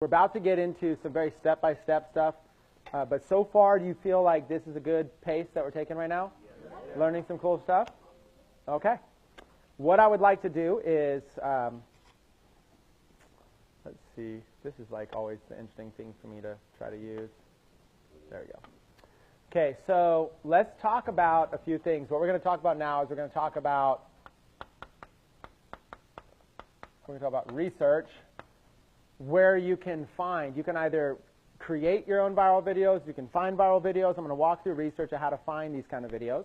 about to get into some very step-by-step stuff. But so far, do you feel like this is a good pace that we're taking right now? Yes. Learning some cool stuff? Okay. What I would like to do is, let's see, this is like always the interesting thing for me to try to use. There we go. Okay, so let's talk about a few things. What we're going to talk about now is we're going to talk about research, where you can either create your own viral videos, you can find viral videos. I'm going to walk through research of how to find these kind of videos.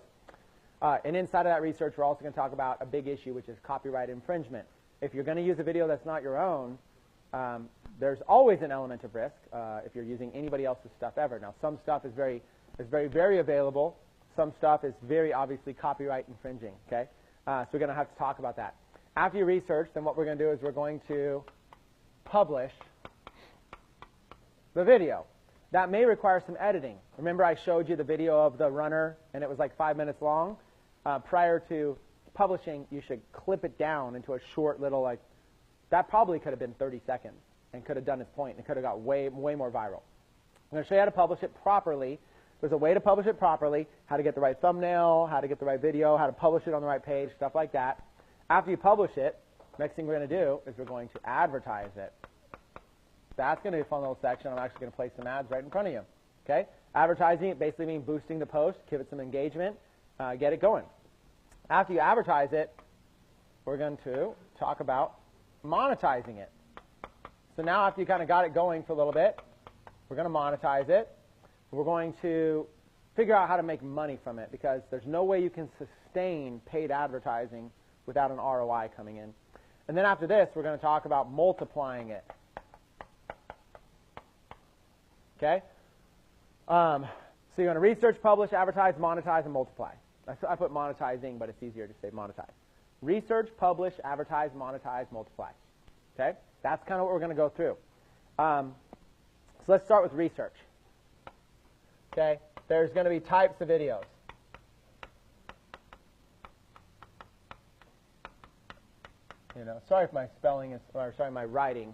And inside of that research, we're also going to talk about a big issue, which is copyright infringement. If you're going to use a video that's not your own, there's always an element of risk if you're using anybody else's stuff ever. Now, some stuff is very, very available. Some stuff is very obviously copyright infringing. Okay, so we're going to have to talk about that. After you research, then what we're going to do is we're going to publish the video. That may require some editing. Remember I showed you the video of the runner, and it was like 5 minutes long? Prior to publishing, you should clip it down into a short little, like, that probably could have been 30 seconds and could have done its point and could have got way more viral. I'm going to show you how to publish it properly. There's a way to publish it properly, how to get the right thumbnail, how to get the right video, how to publish it on the right page, stuff like that. After you publish it, next thing we're going to do is we're going to advertise it. That's going to be a fun little section. I'm actually going to place some ads right in front of you. Okay? Advertising it basically means boosting the post, give it some engagement, get it going. After you advertise it, we're going to talk about monetizing it. So now after you kind of got it going for a little bit, we're going to monetize it. We're going to figure out how to make money from it, because there's no way you can sustain paid advertising without an ROI coming in. And then after this, we're going to talk about multiplying it. Okay? So you're going to research, publish, advertise, monetize, and multiply. I put monetizing, but it's easier to say monetize. Research, publish, advertise, monetize, multiply. Okay? That's kind of what we're going to go through. So let's start with research. Okay? There's going to be types of videos. You know, sorry if my spelling is, or sorry, my writing.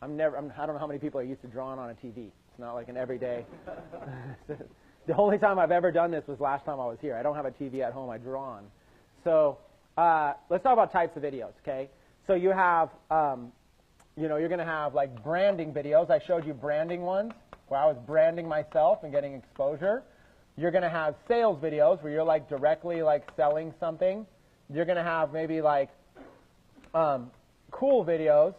I don't know how many people are used to drawing on a TV. It's not like an everyday. The only time I've ever done this was last time I was here. I don't have a TV at home. I draw on. So let's talk about types of videos. Okay. So you have, you know, you're going to have like branding videos. I showed you branding ones where I was branding myself and getting exposure. You're going to have sales videos where you're like directly like selling something. You're going to have maybe like cool videos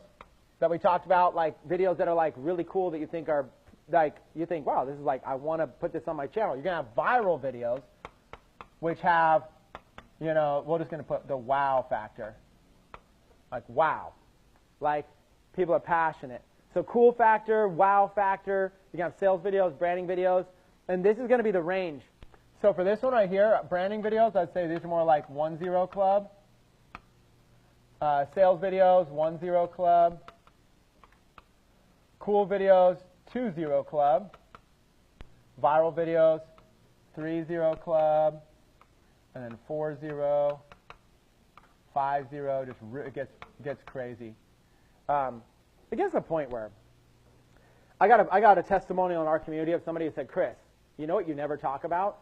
that we talked about, like videos that are like really cool that you think are like, you think, wow, this is like, I want to put this on my channel. You're going to have viral videos which have, you know, we're just going to put the wow factor. Like wow. Like people are passionate. So cool factor, wow factor, you can have sales videos, branding videos, and this is going to be the range. So for this one right here, branding videos, I'd say these are more like 1-0 club. Sales videos, 1-0 club. Cool videos, 2-0 club. Viral videos, 3-0 club. And then 4-0, 5-0, just it gets crazy. It gets to the point where I got a testimonial in our community of somebody who said, Chris, you know what you never talk about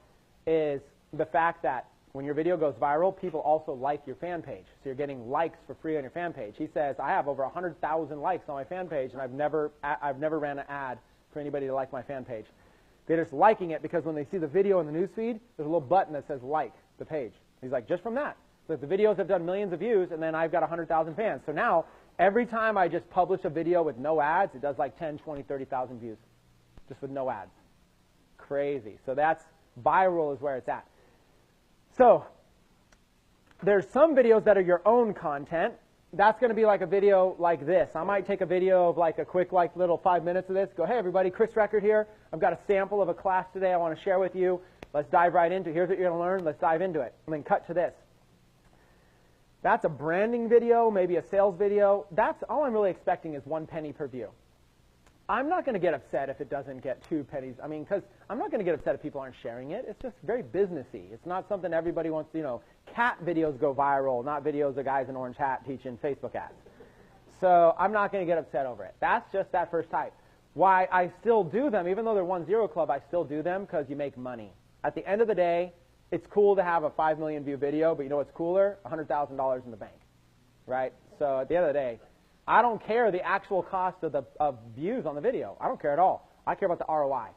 is the fact that when your video goes viral, people also like your fan page. So you're getting likes for free on your fan page. He says, I have over 100,000 likes on my fan page, and I've never ran an ad for anybody to like my fan page. They're just liking it because when they see the video in the newsfeed, there's a little button that says like the page. He's like, just from that. So the videos have done millions of views, and then I've got 100,000 fans. So now, every time I just publish a video with no ads, it does like 10, 20, 30,000 views, just with no ads. Crazy. So that's viral is where it's at. So there's some videos that are your own content. That's going to be like a video like this. I might take a video of like a quick like little 5 minutes of this. Go, hey everybody, Chris Record here. I've got a sample of a class today I want to share with you. Let's dive right into it. Here's what you're going to learn. Let's dive into it. And then cut to this. That's a branding video, maybe a sales video. That's all I'm really expecting is 1 penny per view. I'm not going to get upset if it doesn't get 2 pennies. I mean, because I'm not going to get upset if people aren't sharing it. It's just very businessy. It's not something everybody wants to, you know, cat videos go viral, not videos of guys in orange hat teaching Facebook ads. So I'm not going to get upset over it. That's just that first type. why I still do them, even though they're 1-0 club, I still do them because you make money. At the end of the day, it's cool to have a 5 million view video, but you know what's cooler? $100,000 in the bank, right? So at the end of the day, I don't care the actual cost of views on the video. I don't care at all. I care about the ROI.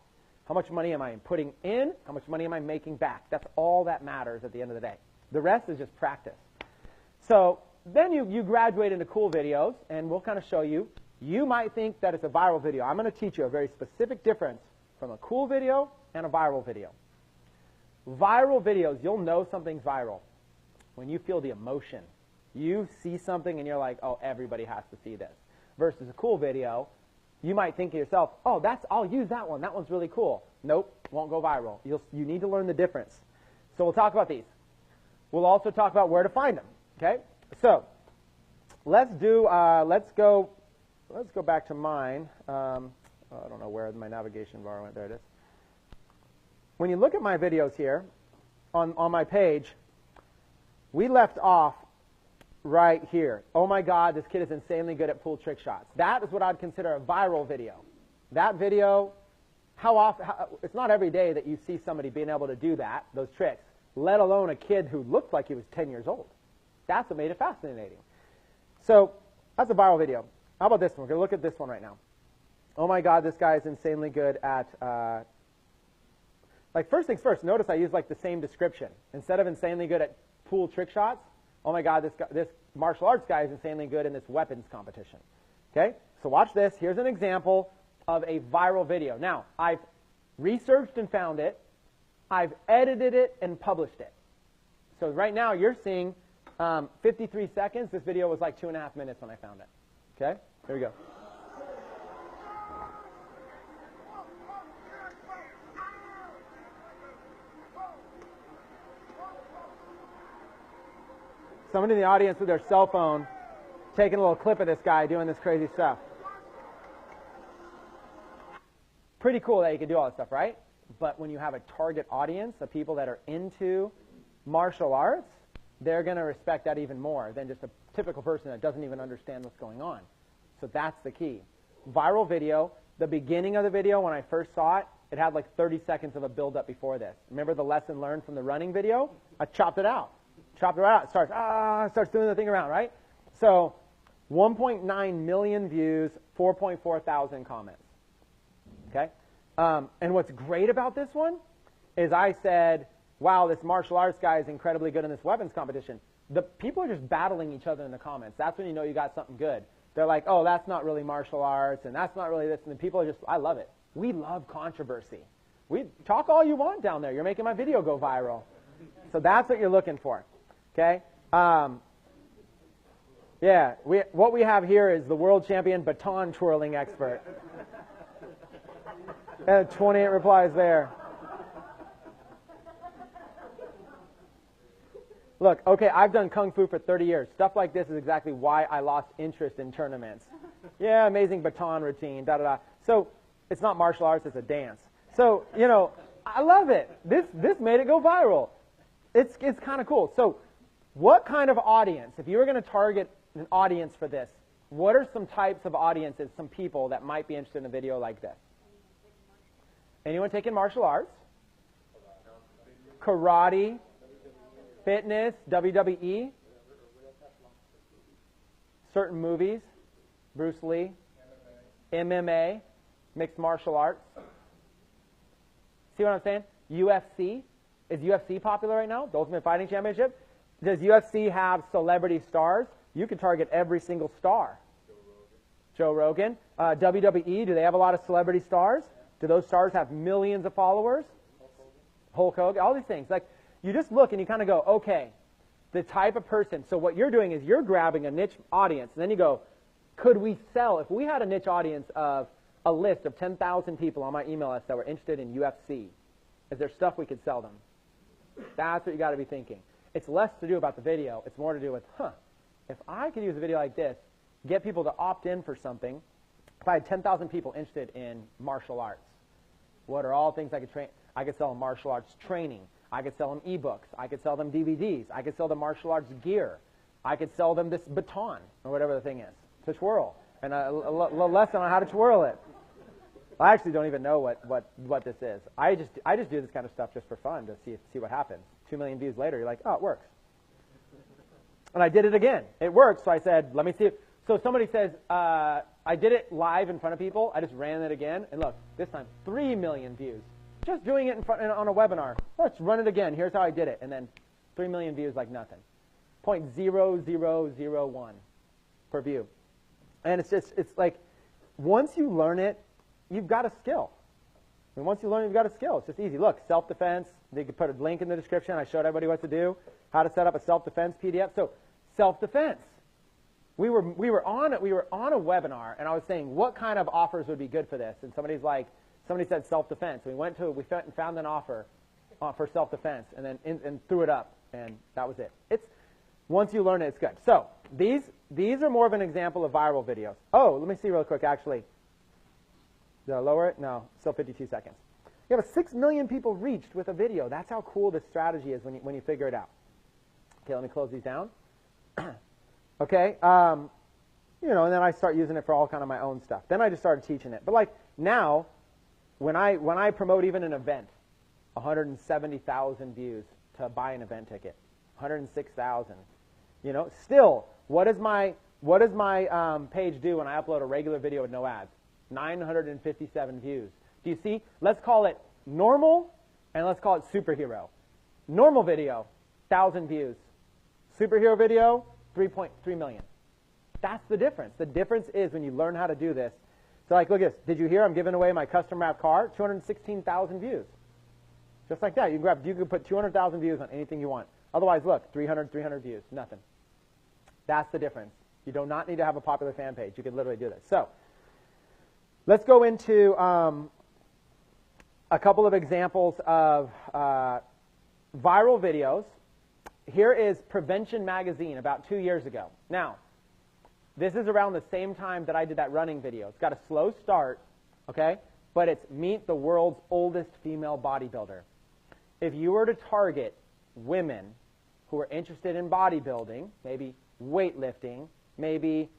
How much money am I putting in? How much money am I making back? That's all that matters at the end of the day. The rest is just practice. So then you graduate into cool videos, and we'll kind of show you. You might think that it's a viral video. I'm going to teach you a very specific difference from a cool video and a viral video. Viral videos, you'll know something's viral when you feel the emotion. You see something and you're like, oh, everybody has to see this. Versus a cool video, you might think to yourself, oh, I'll use that one. That one's really cool. Nope, won't go viral. You need to learn the difference. So we'll talk about these. We'll also talk about where to find them. Okay? So let's go back to mine. I don't know where my navigation bar went. There it is. When you look at my videos here on my page, we left off right here. Oh my God, this kid is insanely good at pool trick shots. That is what I'd consider a viral video. That video, it's not every day that you see somebody being able to do that, those tricks, let alone a kid who looked like he was 10 years old. That's what made it fascinating. So that's a viral video. How about this one? We're going to look at this one right now. Oh my God, this guy is insanely good at, first things first, notice I use like the same description. Instead of insanely good at pool trick shots, oh my God, this martial arts guy is insanely good in this weapons competition. Okay? So watch this. Here's an example of a viral video. Now, I've researched and found it. I've edited it and published it. So right now you're seeing 53 seconds. This video was like 2.5 minutes when I found it. Okay? Here we go. Somebody in the audience with their cell phone taking a little clip of this guy doing this crazy stuff. Pretty cool that you can do all this stuff, right? But when you have a target audience of people that are into martial arts, they're going to respect that even more than just a typical person that doesn't even understand what's going on. So that's the key. Viral video, the beginning of the video when I first saw it, it had like 30 seconds of a build-up before this. Remember the lesson learned from the running video? I chopped it out. Chopped it right out. It starts doing the thing around, right? So 1.9 million views, 4.4 thousand comments. Okay? And what's great about this one is I said, wow, this martial arts guy is incredibly good in this weapons competition. The people are just battling each other in the comments. That's when you know you got something good. They're like, oh, that's not really martial arts, and that's not really this. And the people are just, I love it. We love controversy. We talk all you want down there. You're making my video go viral. So that's what you're looking for. Okay? Yeah, what we have here is the world champion baton twirling expert. 28 replies there. Look, okay, I've done Kung Fu for 30 years. Stuff like this is exactly why I lost interest in tournaments. Yeah, amazing baton routine, da-da-da. So it's not martial arts, it's a dance. So, you know, I love it. This made it go viral. It's kind of cool. So what kind of audience, if you were going to target an audience for this, what are some types of audiences, some people that might be interested in a video like this? Anyone taking martial arts? Karate? Fitness, WWE, certain movies, Bruce Lee, MMA, mixed martial arts. See what I'm saying? UFC. Is UFC popular right now? The Ultimate Fighting Championship? Does UFC have celebrity stars? You can target every single star. Joe Rogan. WWE, do they have a lot of celebrity stars? Do those stars have millions of followers? Hulk Hogan, all these things. Like, you just look and you kind of go, okay, the type of person. So what you're doing is you're grabbing a niche audience, and then you go, could we sell, if we had a niche audience of a list of 10,000 people on my email list that were interested in UFC, is there stuff we could sell them? That's what you got to be thinking. It's less to do about the video. It's more to do with, if I could use a video like this, get people to opt in for something, if I had 10,000 people interested in martial arts, what are all things I could train? I could sell them martial arts training. I could sell them ebooks. I could sell them DVDs. I could sell them martial arts gear. I could sell them this baton or whatever the thing is to twirl and a lesson on how to twirl it. I actually don't even know what this is. I just do this kind of stuff just for fun to see what happens. 2 million views later, you're like, oh, it works. And I did it again. It worked, so I said, let me see it. So somebody says, I did it live in front of people. I just ran it again, and look, this time 3 million views. Just doing it on a webinar. Let's run it again. Here's how I did it, and then 3 million views like nothing. 0.0001 per view. And it's like, once you learn it, you've got a skill. And once you learn it, you've got a skill. It's just easy. Look, self-defense. They could put a link in the description. I showed everybody what to do, how to set up a self-defense PDF. So self-defense. We were on a webinar, and I was saying what kind of offers would be good for this. And somebody said self-defense. We went and found an offer for self-defense, and then threw it up, and that was it. Once you learn it, it's good. So these are more of an example of viral videos. Oh, let me see real quick, actually. Did I lower it? No, still 52 seconds. You have 6 million people reached with a video. That's how cool this strategy is when you figure it out. Okay, let me close these down. Okay, and then I start using it for all kind of my own stuff. Then I just started teaching it. But like now, when I promote even an event, 170,000 views to buy an event ticket, 106,000. Still, what does my page do when I upload a regular video with no ads? 957 views. Do you see? Let's call it normal, and let's call it superhero. Normal video, 1,000 views. Superhero video, 3.3 million. That's the difference. The difference is when you learn how to do this. So like, look at this. Did you hear I'm giving away my custom wrap car? 216,000 views. Just like that. You can put 200,000 views on anything you want. Otherwise, look, 300 views, nothing. That's the difference. You do not need to have a popular fan page. You could literally do this. So let's go into a couple of examples of viral videos. Here is Prevention Magazine about 2 years ago. Now, this is around the same time that I did that running video. It's got a slow start, okay? But it's meet the world's oldest female bodybuilder. If you were to target women who are interested in bodybuilding, maybe weightlifting, maybe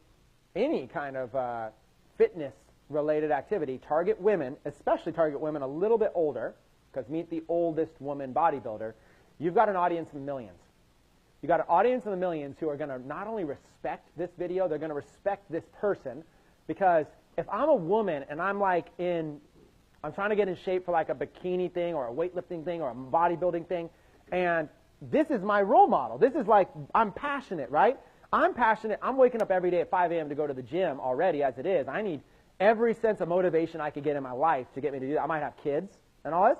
any kind of fitness-related activity, target women, especially target women a little bit older, because meet the oldest woman bodybuilder, you've got an audience of millions. You've got an audience of the millions who are going to not only respect this video, they're going to respect this person, because if I'm a woman and I'm trying to get in shape for like a bikini thing or a weightlifting thing or a bodybuilding thing, and this is my role model. This is like, I'm passionate, right? I'm passionate. I'm waking up every day at 5 a.m. to go to the gym already as it is. I need every sense of motivation I could get in my life to get me to do that. I might have kids and all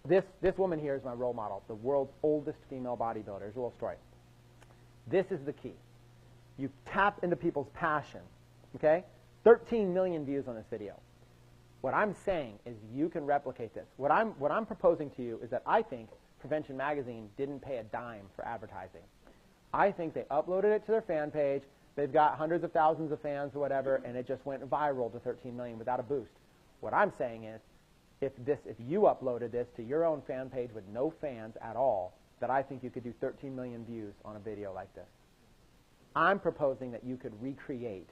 this. This woman here is my role model, the world's oldest female bodybuilder. Here's a little story. This is the key. You tap into people's passion, okay? 13 million views on this video. What I'm saying is you can replicate this. What I'm proposing to you is that I think Prevention Magazine didn't pay a dime for advertising. I think they uploaded it to their fan page. They've got hundreds of thousands of fans or whatever, and it just went viral to 13 million without a boost. What I'm saying is, if you uploaded this to your own fan page with no fans at all, that I think you could do 13 million views on a video like this. I'm proposing that you could recreate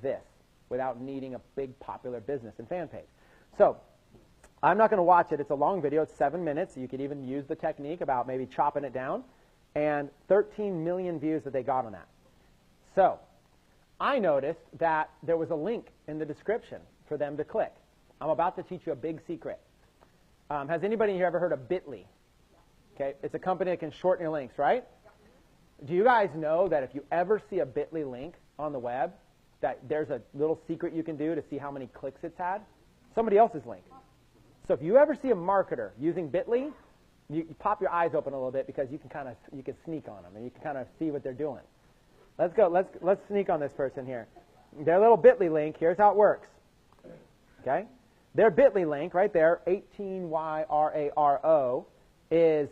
this without needing a big popular business and fan page. So I'm not going to watch it. It's a long video. It's 7 minutes. You could even use the technique about maybe chopping it down. And 13 million views that they got on that. So I noticed that there was a link in the description for them to click. I'm about to teach you a big secret. Has anybody here ever heard of Bitly? Okay, it's a company that can shorten your links, right? Do you guys know that if you ever see a Bitly link on the web, that there's a little secret you can do to see how many clicks it's had? Somebody else's link. So if you ever see a marketer using Bitly, you pop your eyes open a little bit, because you can sneak on them and you can kind of see what they're doing. Let's go. Let's sneak on this person here. Their little Bitly link. Here's how it works. Okay, their Bitly link right there, 18YRARO, is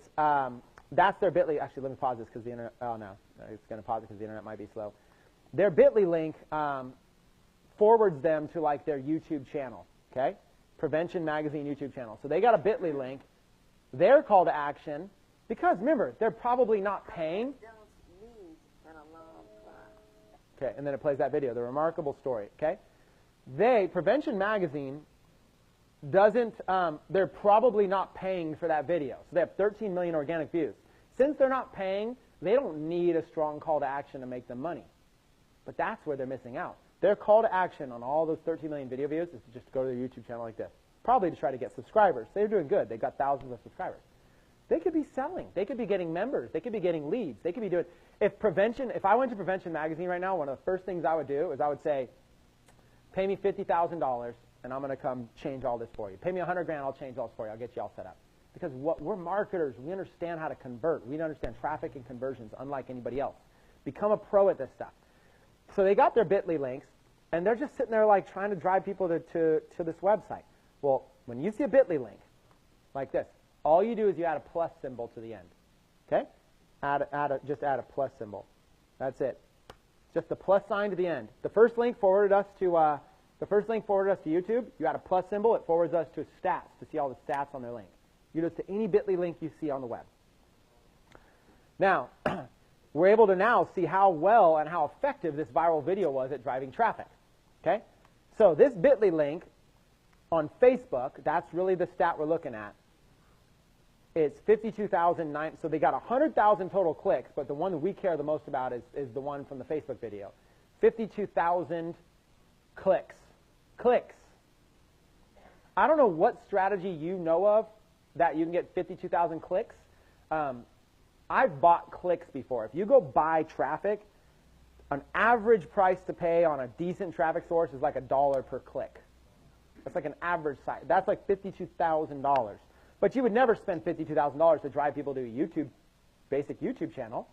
that's their Bitly. Actually, let me pause this because the internet. Oh no, it's going to pause it because the internet might be slow. Their Bitly link forwards them to like their YouTube channel. Okay, Prevention Magazine YouTube channel. So they got a Bitly link. Their call to action, because remember, they're probably not paying. Okay, and then it plays that video, the remarkable story. Okay, Prevention Magazine they're probably not paying for that video. So they have 13 million organic views. Since they're not paying, they don't need a strong call to action to make them money. But that's where they're missing out. Their call to action on all those 13 million video views is to just go to their YouTube channel like this. Probably to try to get subscribers. They're doing good. They've got thousands of subscribers. They could be selling. They could be getting members. They could be getting leads. They could be doing, if I went to Prevention Magazine right now, one of the first things I would do is I would say, pay me $50,000 and I'm going to come change all this for you. Pay me $100,000, I'll change all this for you. I'll get you all set up. Because we're marketers. We understand how to convert. We understand traffic and conversions unlike anybody else. Become a pro at this stuff. So they got their Bitly links, and they're just sitting there like trying to drive people to this website. Well, when you see a Bitly link like this, all you do is you add a plus symbol to the end. Okay? Just add a plus symbol. That's it. Just the plus sign to the end. The first link forwarded us to YouTube. You add a plus symbol. It forwards us to stats to see all the stats on their link. You do this to any Bitly link you see on the web. Now, we're able to now see how well and how effective this viral video was at driving traffic. Okay? So this Bitly link on Facebook, that's really the stat we're looking at. It's 52,009. So they got 100,000 total clicks, but the one that we care the most about is the one from the Facebook video. 52,000 clicks. Clicks. I don't know what strategy you know of that you can get 52,000 clicks. I've bought clicks before. If you go buy traffic, an average price to pay on a decent traffic source is like $1 per click. That's like an average site. That's like $52,000. But you would never spend $52,000 to drive people to a basic YouTube channel.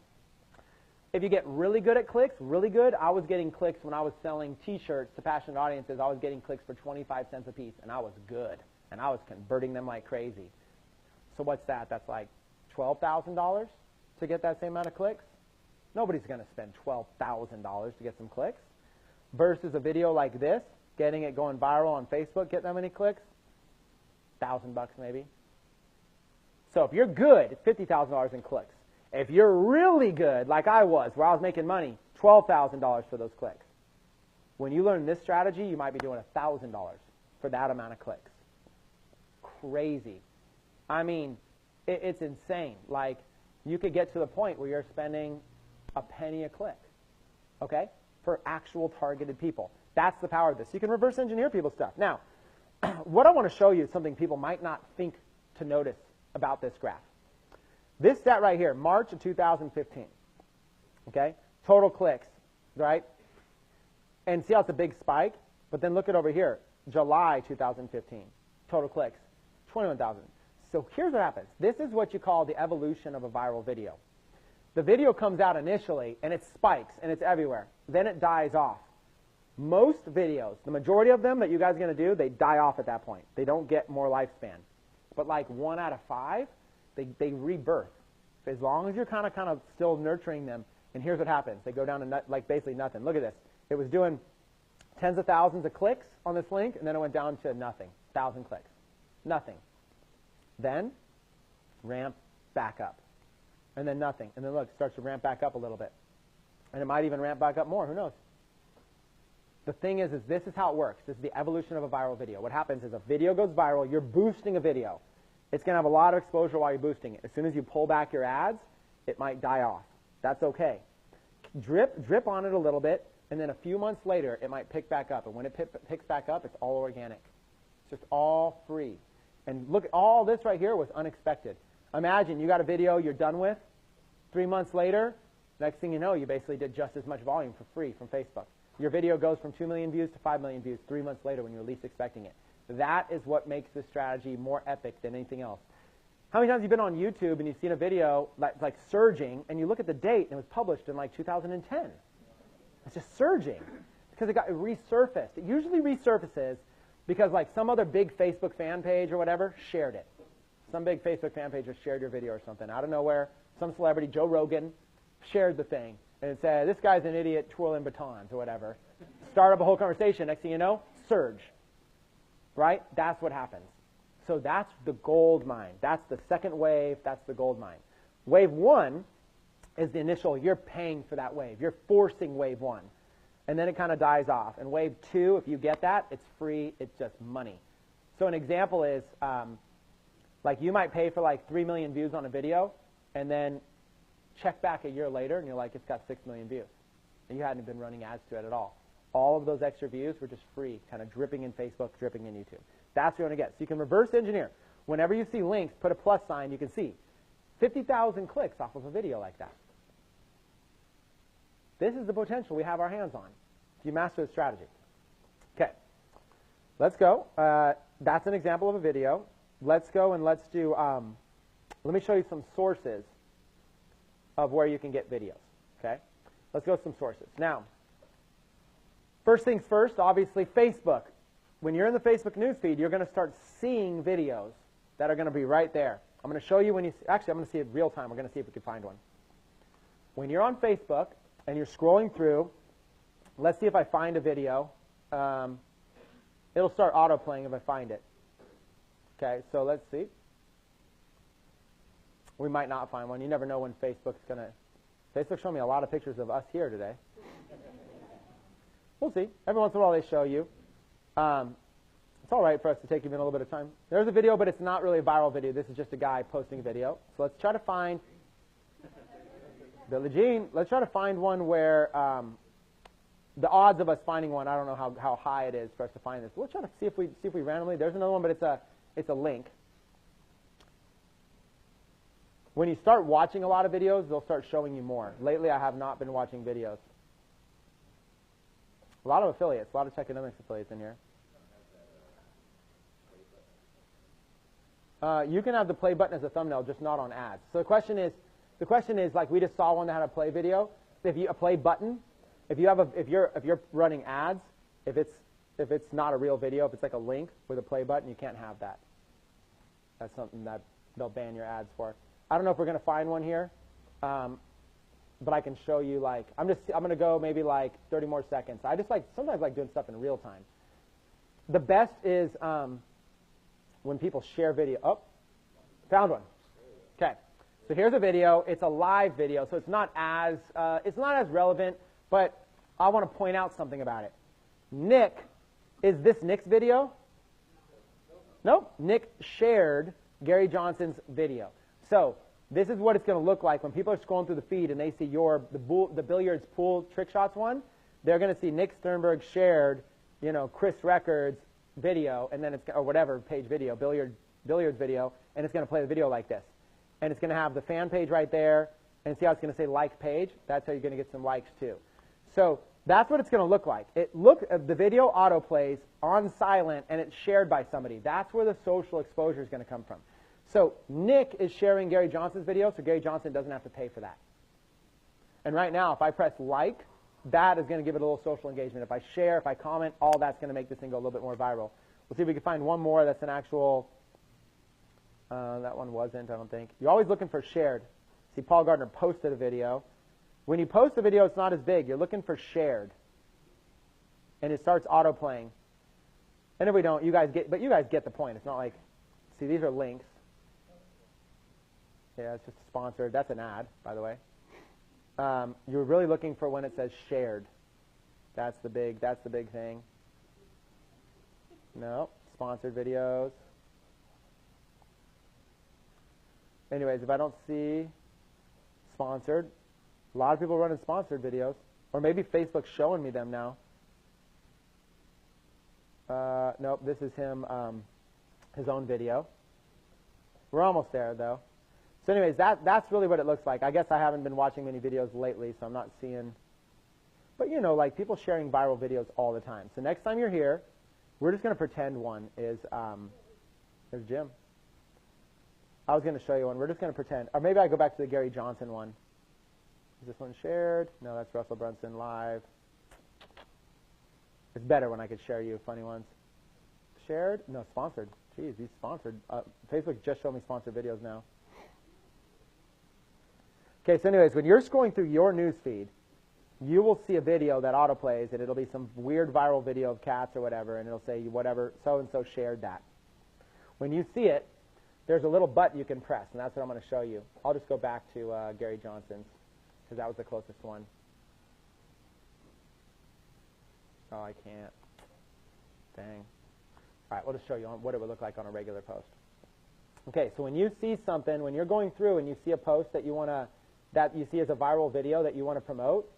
If you get really good at clicks, really good, I was getting clicks when I was selling T-shirts to passionate audiences. I was getting clicks for 25 cents a piece, and I was good. And I was converting them like crazy. So what's that? That's like $12,000 to get that same amount of clicks? Nobody's going to spend $12,000 to get some clicks. Versus a video like this, getting it going viral on Facebook, get that many clicks? $1,000 maybe. So if you're good, $50,000 in clicks. If you're really good, like I was, where I was making money, $12,000 for those clicks. When you learn this strategy, you might be doing $1,000 for that amount of clicks. Crazy. I mean, it's insane. Like, you could get to the point where you're spending a penny a click, okay, for actual targeted people. That's the power of this. You can reverse engineer people's stuff. Now, what I want to show you is something people might not think to notice about this graph. This stat right here, March of 2015, okay, total clicks, right? And see how it's a big spike? But then look at over here, July 2015, total clicks, 21,000. So here's what happens. This is what you call the evolution of a viral video. The video comes out initially, and it spikes, and it's everywhere. Then it dies off. Most videos, the majority of them that you guys are going to do, they die off at that point. They don't get more lifespan. But like 1 out of 5, they rebirth. As long as you're kind of still nurturing them, and here's what happens. They go down to like basically nothing. Look at this. It was doing tens of thousands of clicks on this link, and then it went down to nothing. 1,000 clicks. Nothing. Then ramp back up. And then nothing. And then look, it starts to ramp back up a little bit. And it might even ramp back up more. Who knows? The thing is this is how it works. This is the evolution of a viral video. What happens is a video goes viral. You're boosting a video. It's going to have a lot of exposure while you're boosting it. As soon as you pull back your ads, it might die off. That's okay. Drip on it a little bit, and then a few months later, it might pick back up. And when it picks back up, it's all organic. It's just all free. And look, all this right here was unexpected. Imagine you got a video you're done with. 3 months later, next thing you know, you basically did just as much volume for free from Facebook. Your video goes from 2 million views to 5 million views 3 months later when you're least expecting it. That is what makes this strategy more epic than anything else. How many times have you been on YouTube and you've seen a video like surging, and you look at the date and it was published in like 2010? It's just surging because it got resurfaced. It usually resurfaces because like some other big Facebook fan page or whatever shared it. Some big Facebook fan page just shared your video or something. Out of nowhere, some celebrity, Joe Rogan, shared the thing. And it said, this guy's an idiot twirling batons or whatever. Start up a whole conversation. Next thing you know, surge. Right? That's what happens. So that's the gold mine. That's the second wave. That's the gold mine. Wave 1 is the initial. You're paying for that wave. You're forcing wave 1. And then it kind of dies off. And wave 2, if you get that, it's free. It's just money. So an example is, like you might pay for like 3 million views on a video, and then check back a year later, and you're like, it's got 6 million views. And you hadn't been running ads to it at all. All of those extra views were just free, kind of dripping in Facebook, dripping in YouTube. That's what you want to get. So you can reverse engineer. Whenever you see links, put a plus sign, you can see 50,000 clicks off of a video like that. This is the potential we have our hands on if you master the strategy. Okay, let's go. That's an example of a video. Let's go and let's do, let me show you some sources of where you can get videos. Okay, let's go with some sources. Now, first things first, obviously Facebook. When you're in the Facebook newsfeed, you're going to start seeing videos that are going to be right there. I'm going to show you when you, actually I'm going to see it real time. We're going to see if we can find one. When you're on Facebook and you're scrolling through, let's see if I find a video. It'll start auto-playing if I find it. Okay, so let's see. We might not find one. You never know when Facebook's going to. Facebook's showing me a lot of pictures of us here today. We'll see. Every once in a while they show you. It's all right for us to take even a little bit of time. There's a video, but it's not really a viral video. This is just a guy posting a video. So let's try to find Billie Jean. Let's try to find one where the odds of us finding one, I don't know how high it is for us to find this. We'll try to see if we randomly. There's another one, but it's a link. When you start watching a lot of videos, they'll start showing you more. Lately, I have not been watching videos. A lot of affiliates, a lot of Techonomics affiliates in here. You can have the play button as a thumbnail, just not on ads. So the question is like we just saw one that had a play video. If you a play button, if you're running ads, if it's not a real video, if it's like a link with a play button, you can't have that. That's something that they'll ban your ads for. I don't know if we're going to find one here, but I can show you. Like I'm going to go maybe like 30 more seconds. I just sometimes like doing stuff in real time. The best is when people share video. Oh, found one. Okay, so here's a video. It's a live video, so it's not as relevant. But I want to point out something about it. Nick, is this Nick's video? Nope. Nick shared Gary Johnson's video. So this is what it's going to look like when people are scrolling through the feed and they see the billiards pool trick shots one. They're going to see Nick Sternberg shared, Chris Records video, and then or whatever page video, billiards video, and it's going to play the video like this, and it's going to have the fan page right there, and see how it's going to say like page. That's how you're going to get some likes too. So that's what it's going to look like. The video auto plays on silent, and it's shared by somebody. That's where the social exposure is going to come from. So Nick is sharing Gary Johnson's video, so Gary Johnson doesn't have to pay for that. And right now, if I press like, that is going to give it a little social engagement. If I share, if I comment, all that's going to make this thing go a little bit more viral. We'll see if we can find one more that's an actual, that one wasn't, I don't think. You're always looking for shared. See, Paul Gardner posted a video. When you post a video, it's not as big. You're looking for shared. And it starts auto-playing. And if we don't, you guys get the point. It's not like, see, these are links. Yeah, it's just sponsored. That's an ad, by the way. You're really looking for when it says shared. That's the big thing. No, sponsored videos. Anyways, if I don't see sponsored, a lot of people running sponsored videos, or maybe Facebook's showing me them now. Nope, this is him, his own video. We're almost there, though. So anyways, that's really what it looks like. I guess I haven't been watching many videos lately, so I'm not seeing. But, like people sharing viral videos all the time. So next time you're here, we're just going to pretend one is, there's Jim. I was going to show you one. We're just going to pretend. Or maybe I go back to the Gary Johnson one. Is this one shared? No, that's Russell Brunson live. It's better when I could share you funny ones. Shared? No, sponsored. Jeez, he's sponsored. Facebook just showed me sponsored videos now. Okay, so anyways, when you're scrolling through your news feed, you will see a video that autoplays, and it'll be some weird viral video of cats or whatever, and it'll say whatever, so-and-so shared that. When you see it, there's a little button you can press, and that's what I'm going to show you. I'll just go back to Gary Johnson's, because that was the closest one. Oh, I can't. Dang. All right, we'll just show you what it would look like on a regular post. Okay, so when you see something, when you're going through and you see a post that you see as a viral video that you want to promote,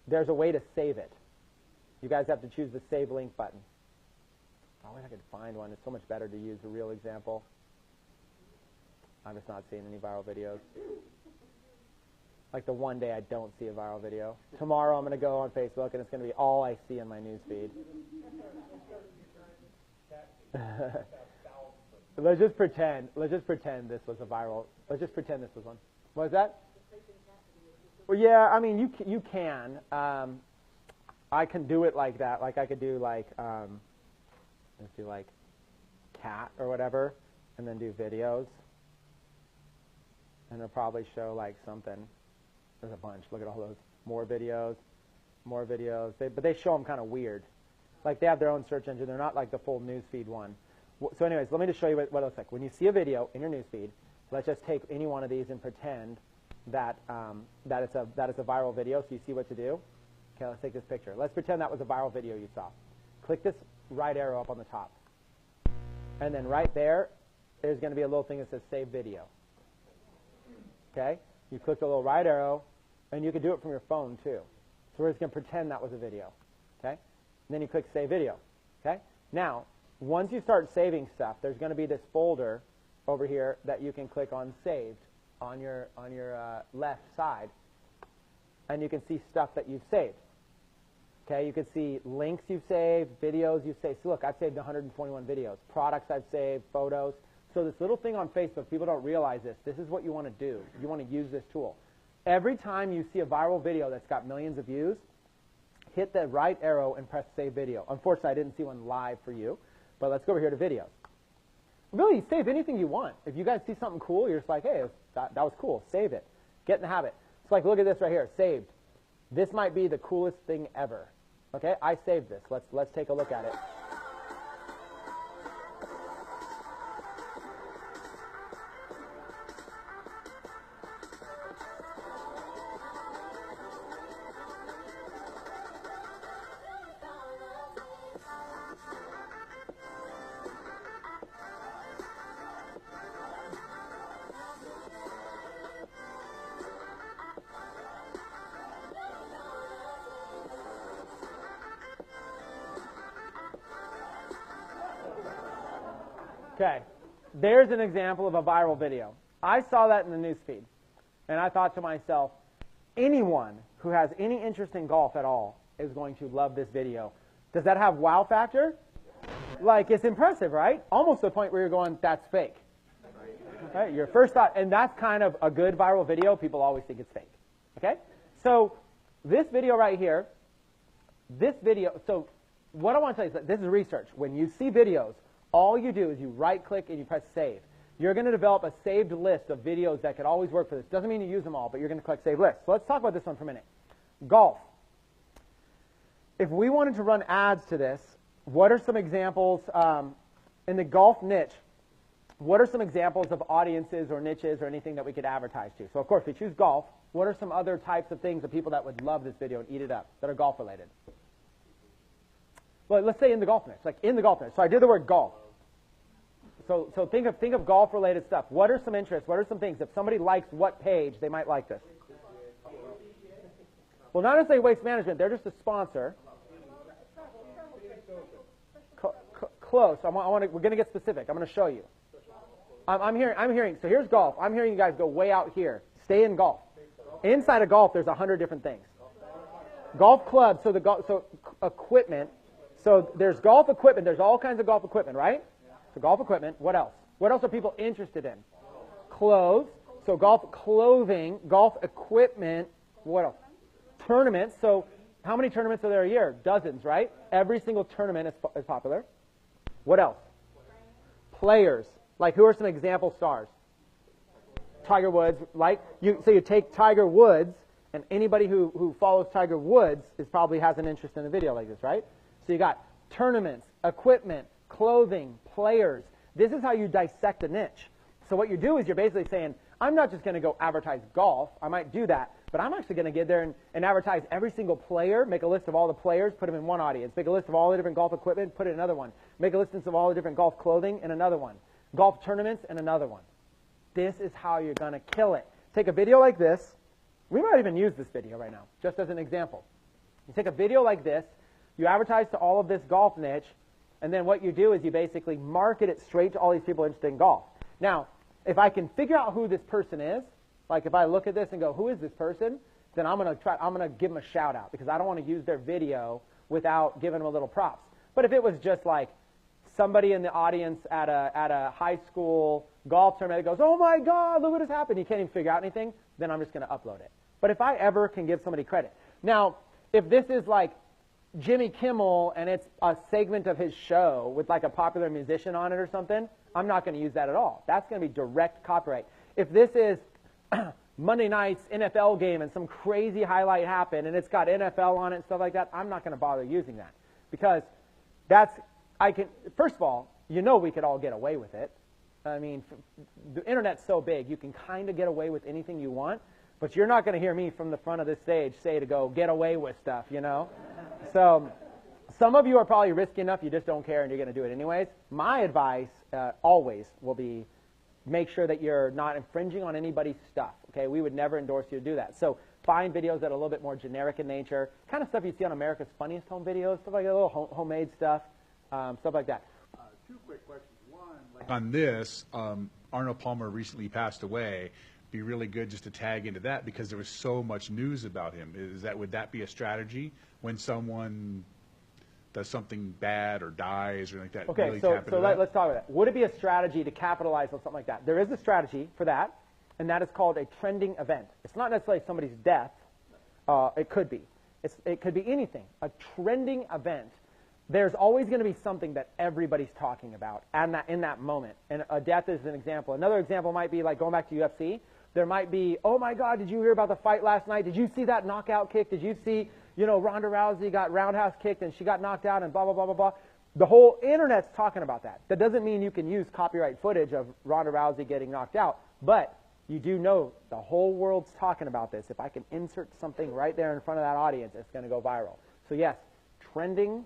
there's a way to save it. You guys have to choose the Save Link button. I wish I could find one. It's so much better to use a real example. I'm just not seeing any viral videos. Like the one day I don't see a viral video. Tomorrow I'm going to go on Facebook and it's going to be all I see in my news feed. Let's just pretend this was a viral. Let's just pretend this was one. What was that? Well, yeah, I mean, you can. I can do it like that. Like I could do like, let's do like cat or whatever, and then do videos. And it'll probably show like something. There's a bunch. Look at all those. More videos. But they show them kind of weird. Like they have their own search engine. They're not like the full newsfeed one. So anyways, let me just show you what it looks like. When you see a video in your newsfeed, let's just take any one of these and pretend that it's a viral video, so you see what to do. Okay, let's take this picture. Let's pretend that was a viral video you saw. Click this right arrow up on the top. And then right there's going to be a little thing that says Save Video. Okay? You click the little right arrow, and you can do it from your phone too. So we're just going to pretend that was a video. Okay? And then you click Save Video. Okay? Now, once you start saving stuff, there's going to be this folder over here that you can click on Saved on your left side, and you can see stuff that you've saved. Okay, you can see links you've saved, videos you've saved. So look, I've saved 121 videos, products I've saved, photos. So this little thing on Facebook, people don't realize this. This is what you want to do. You want to use this tool. Every time you see a viral video that's got millions of views, hit the right arrow and press Save Video. Unfortunately, I didn't see one live for you, but let's go over here to videos. Really, save anything you want. If you guys see something cool, you're just like, hey, that was cool. Save it. Get in the habit. It's like, look at this right here. Saved. This might be the coolest thing ever. Okay, I saved this. Let's take a look at it. Okay, there's an example of a viral video. I saw that in the news feed, and I thought to myself, anyone who has any interest in golf at all is going to love this video. Does that have wow factor? Like, it's impressive, right? Almost to the point where you're going, that's fake. Right? Your first thought, and that's kind of a good viral video. People always think it's fake. Okay? So this video right here, so what I want to tell you is that this is research. When you see videos, all you do is you right-click and you press Save. You're going to develop a saved list of videos that could always work for this. Doesn't mean you use them all, but you're going to click Save List. So let's talk about this one for a minute. Golf. If we wanted to run ads to this, what are some examples in the golf niche? What are some examples of audiences or niches or anything that we could advertise to? So, of course, we choose golf. What are some other types of things of people that would love this video and eat it up that are golf-related? Well, let's say in the golf niche, like in the golf niche. So I did the word golf. So think of golf-related stuff. What are some interests? What are some things? If somebody likes what page, they might like this. Well, not necessarily Waste Management. They're just a sponsor. Close. We're going to get specific. I'm going to show you. I'm hearing. So here's golf. I'm hearing you guys go way out here. Stay in golf. Inside of golf, there's 100 different things. Golf clubs. So equipment. So there's golf equipment. There's all kinds of golf equipment, right? So golf equipment. What else? What else are people interested in? Clothes. So golf clothing, golf equipment. What else? Tournaments. So how many tournaments are there a year? Dozens, right? Every single tournament is popular. What else? Players. Like, who are some example stars? Tiger Woods. So you take Tiger Woods, and anybody who follows Tiger Woods probably has an interest in a video like this, right? So you got tournaments, equipment, clothing, players. This is how you dissect a niche. So what you do is you're basically saying, I'm not just going to go advertise golf. I might do that, But I'm actually going to get there and advertise every single player, make a list of all the players, put them in one audience, make a list of all the different golf equipment, put it in another one, make a list of all the different golf clothing in another one, golf tournaments in another one. This is how you're going to kill it. Take a video like this. We might even use this video right now, just as an example. You take a video like this, you advertise to all of this golf niche, and then what you do is you basically market it straight to all these people interested in golf. Now, if I can figure out who this person is, like if I look at this and go, who is this person? Then I'm going to give them a shout out because I don't want to use their video without giving them a little props. But if it was just like somebody in the audience at a high school golf tournament that goes, oh my God, look what has happened, you can't even figure out anything, then I'm just going to upload it. But if I ever can give somebody credit. Now, if this is like Jimmy Kimmel and it's a segment of his show with like a popular musician on it or something, I'm not going to use that at all. That's going to be direct copyright. If this is Monday night's NFL game and some crazy highlight happened and it's got NFL on it and stuff like that, I'm not going to bother using that because first of all, you know we could all get away with it. I mean, the internet's so big, you can kind of get away with anything you want, but you're not going to hear me from the front of this stage say to go get away with stuff, you know? So some of you are probably risky enough you just don't care and you're going to do it anyways. My advice always will be make sure that you're not infringing on anybody's stuff, okay? We would never endorse you to do that. So find videos that are a little bit more generic in nature, kind of stuff you see on America's Funniest Home Videos, stuff like that, little homemade stuff, stuff like that. Two quick questions. One, like on this, Arnold Palmer recently passed away. Be really good just to tag into that because there was so much news about him. Would that be a strategy when someone does something bad or dies or like that? Okay, really so let's talk about that. Would it be a strategy to capitalize on something like that? There is a strategy for that, and that is called a trending event. It's not necessarily somebody's death. It could be. It could be anything. A trending event. There's always going to be something that everybody's talking about in that moment. And a death is an example. Another example might be like going back to UFC. There might be, oh my God, did you hear about the fight last night? Did you see that knockout kick? Did you see, Ronda Rousey got roundhouse kicked and she got knocked out and blah, blah, blah, blah, blah. The whole internet's talking about that. That doesn't mean you can use copyright footage of Ronda Rousey getting knocked out, but you do know the whole world's talking about this. If I can insert something right there in front of that audience, it's going to go viral. So yes, trending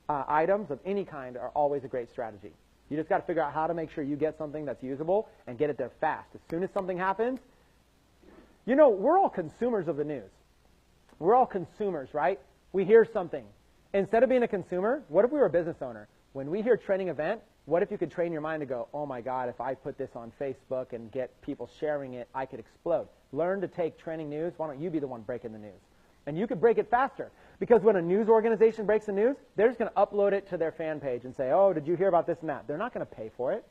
items of any kind are always a great strategy. You just got to figure out how to make sure you get something that's usable and get it there fast. As soon as something happens, we're all consumers of the news. We're all consumers, right? We hear something. Instead of being a consumer, what if we were a business owner? When we hear trending event, what if you could train your mind to go, oh my God, if I put this on Facebook and get people sharing it, I could explode. Learn to take trending news. Why don't you be the one breaking the news? And you could break it faster. Because when a news organization breaks the news, they're just going to upload it to their fan page and say, oh, did you hear about this and that? They're not going to pay for it.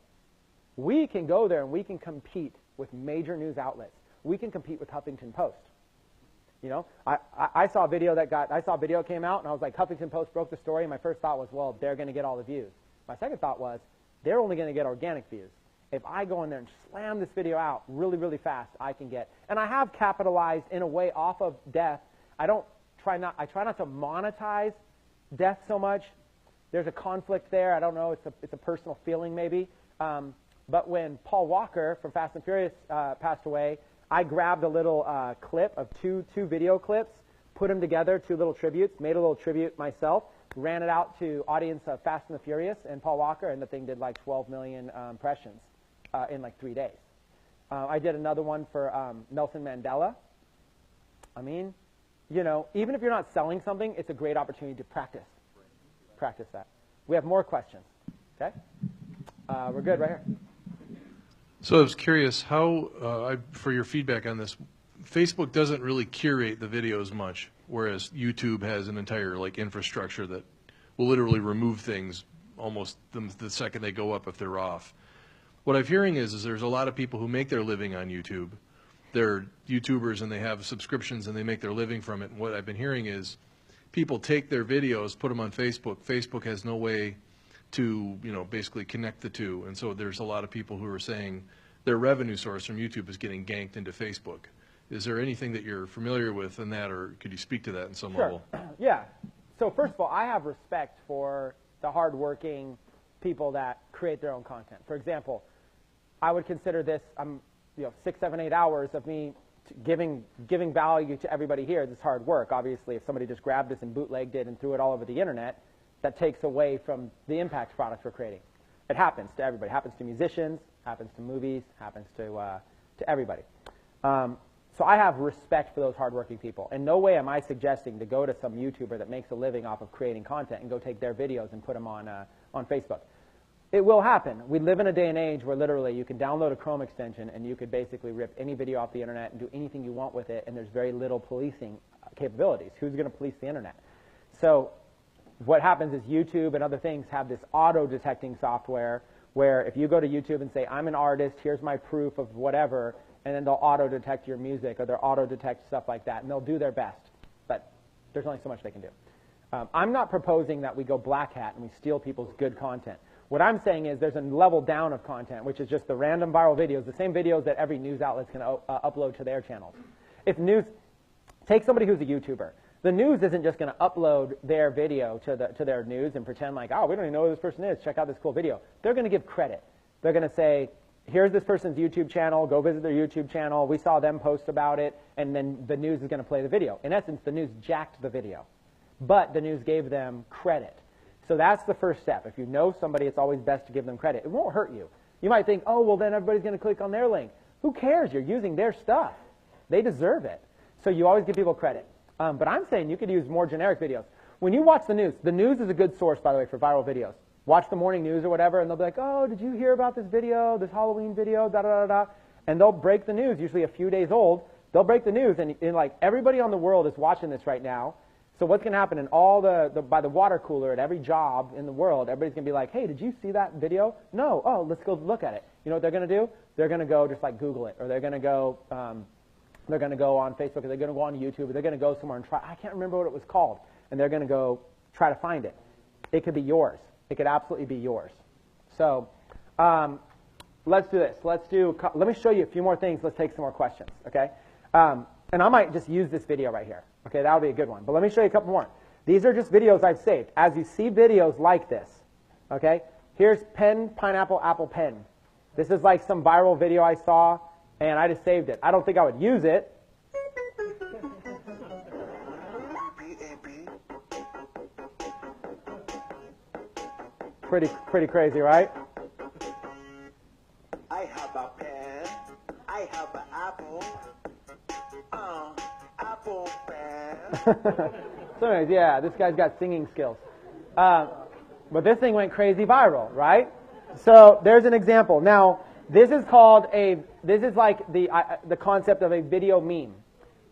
We can go there and we can compete with major news outlets. We can compete with Huffington Post. I saw a video came out and I was like, Huffington Post broke the story. And my first thought was, well, they're going to get all the views. My second thought was, they're only going to get organic views. If I go in there and slam this video out really, really fast, I can get, and I have capitalized in a way off of death. I try not to monetize death so much. There's a conflict there. I don't know. It's a personal feeling maybe. But when Paul Walker from Fast and Furious passed away, I grabbed a little clip of two video clips, put them together, two little tributes, made a little tribute myself, ran it out to audience of Fast and the Furious and Paul Walker, and the thing did like 12 million impressions in like 3 days. I did another one for Nelson Mandela. I mean, even if you're not selling something, it's a great opportunity to practice that. We have more questions. Okay? We're good right here. So I was curious how, for your feedback on this, Facebook doesn't really curate the videos much, whereas YouTube has an entire infrastructure that will literally remove things almost the second they go up if they're off. What I'm hearing is there's a lot of people who make their living on YouTube. They're YouTubers and they have subscriptions and they make their living from it. And what I've been hearing is people take their videos, put them on Facebook. Facebook has no way to, basically connect the two. And so there's a lot of people who are saying their revenue source from YouTube is getting ganked into Facebook. Is there anything that you're familiar with in that, or could you speak to that in some level? Yeah. So first of all, I have respect for the hardworking people that create their own content. For example, I would consider this 6, 7, 8 hours of me giving value to everybody here, this hard work. Obviously, if somebody just grabbed this and bootlegged it and threw it all over the internet, that takes away from the impact products we're creating. It happens to everybody. It happens to musicians, happens to movies, happens to everybody. So I have respect for those hardworking people. In no way am I suggesting to go to some YouTuber that makes a living off of creating content and go take their videos and put them on Facebook. It will happen. We live in a day and age where literally you can download a Chrome extension and you could basically rip any video off the internet and do anything you want with it, and there's very little policing capabilities. Who's going to police the internet? So what happens is YouTube and other things have this auto-detecting software where if you go to YouTube and say, I'm an artist, here's my proof of whatever, and then they'll auto-detect your music or they'll auto-detect stuff like that, and they'll do their best. But there's only so much they can do. I'm not proposing that we go black hat and we steal people's good content. What I'm saying is there's a level down of content, which is just the random viral videos, the same videos that every news outlet's going to upload to their channels. If news, take somebody who's a YouTuber. The news isn't just going to upload their video to their news and pretend like, oh, we don't even know who this person is. Check out this cool video. They're going to give credit. They're going to say, here's this person's YouTube channel. Go visit their YouTube channel. We saw them post about it. And then the news is going to play the video. In essence, the news jacked the video. But the news gave them credit. So that's the first step. If you know somebody, it's always best to give them credit. It won't hurt you. You might think, oh, well, then everybody's going to click on their link. Who cares? You're using their stuff. They deserve it. So you always give people credit. But I'm saying you could use more generic videos. When you watch the news is a good source, by the way, for viral videos. Watch the morning news or whatever, and they'll be like, oh, did you hear about this video, this Halloween video, da-da-da-da? And they'll break the news, usually a few days old. They'll break the news, and like everybody on the world is watching this right now. So what's going to happen in all by the water cooler at every job in the world, everybody's going to be like, hey, did you see that video? No. Oh, let's go look at it. You know what they're going to do? They're going to go just like Google it, or they're going to go on Facebook, or they're going to go on YouTube, or they're going to go somewhere and try. I can't remember what it was called. And they're going to go try to find it. It could be yours. It could absolutely be yours. So let's do this. Let me show you a few more things. Let's take some more questions, okay? And I might just use this video right here. Okay, that would be a good one. But let me show you a couple more. These are just videos I've saved. As you see videos like this, okay, here's pen, pineapple, apple, pen. This is like some viral video I saw, and I just saved it. I don't think I would use it. Pretty crazy, right? I have a pen. I have an apple. Apple pen. So anyways, yeah, this guy's got singing skills. But this thing went crazy viral, right? So there's an example. Now, this is like the concept of a video meme.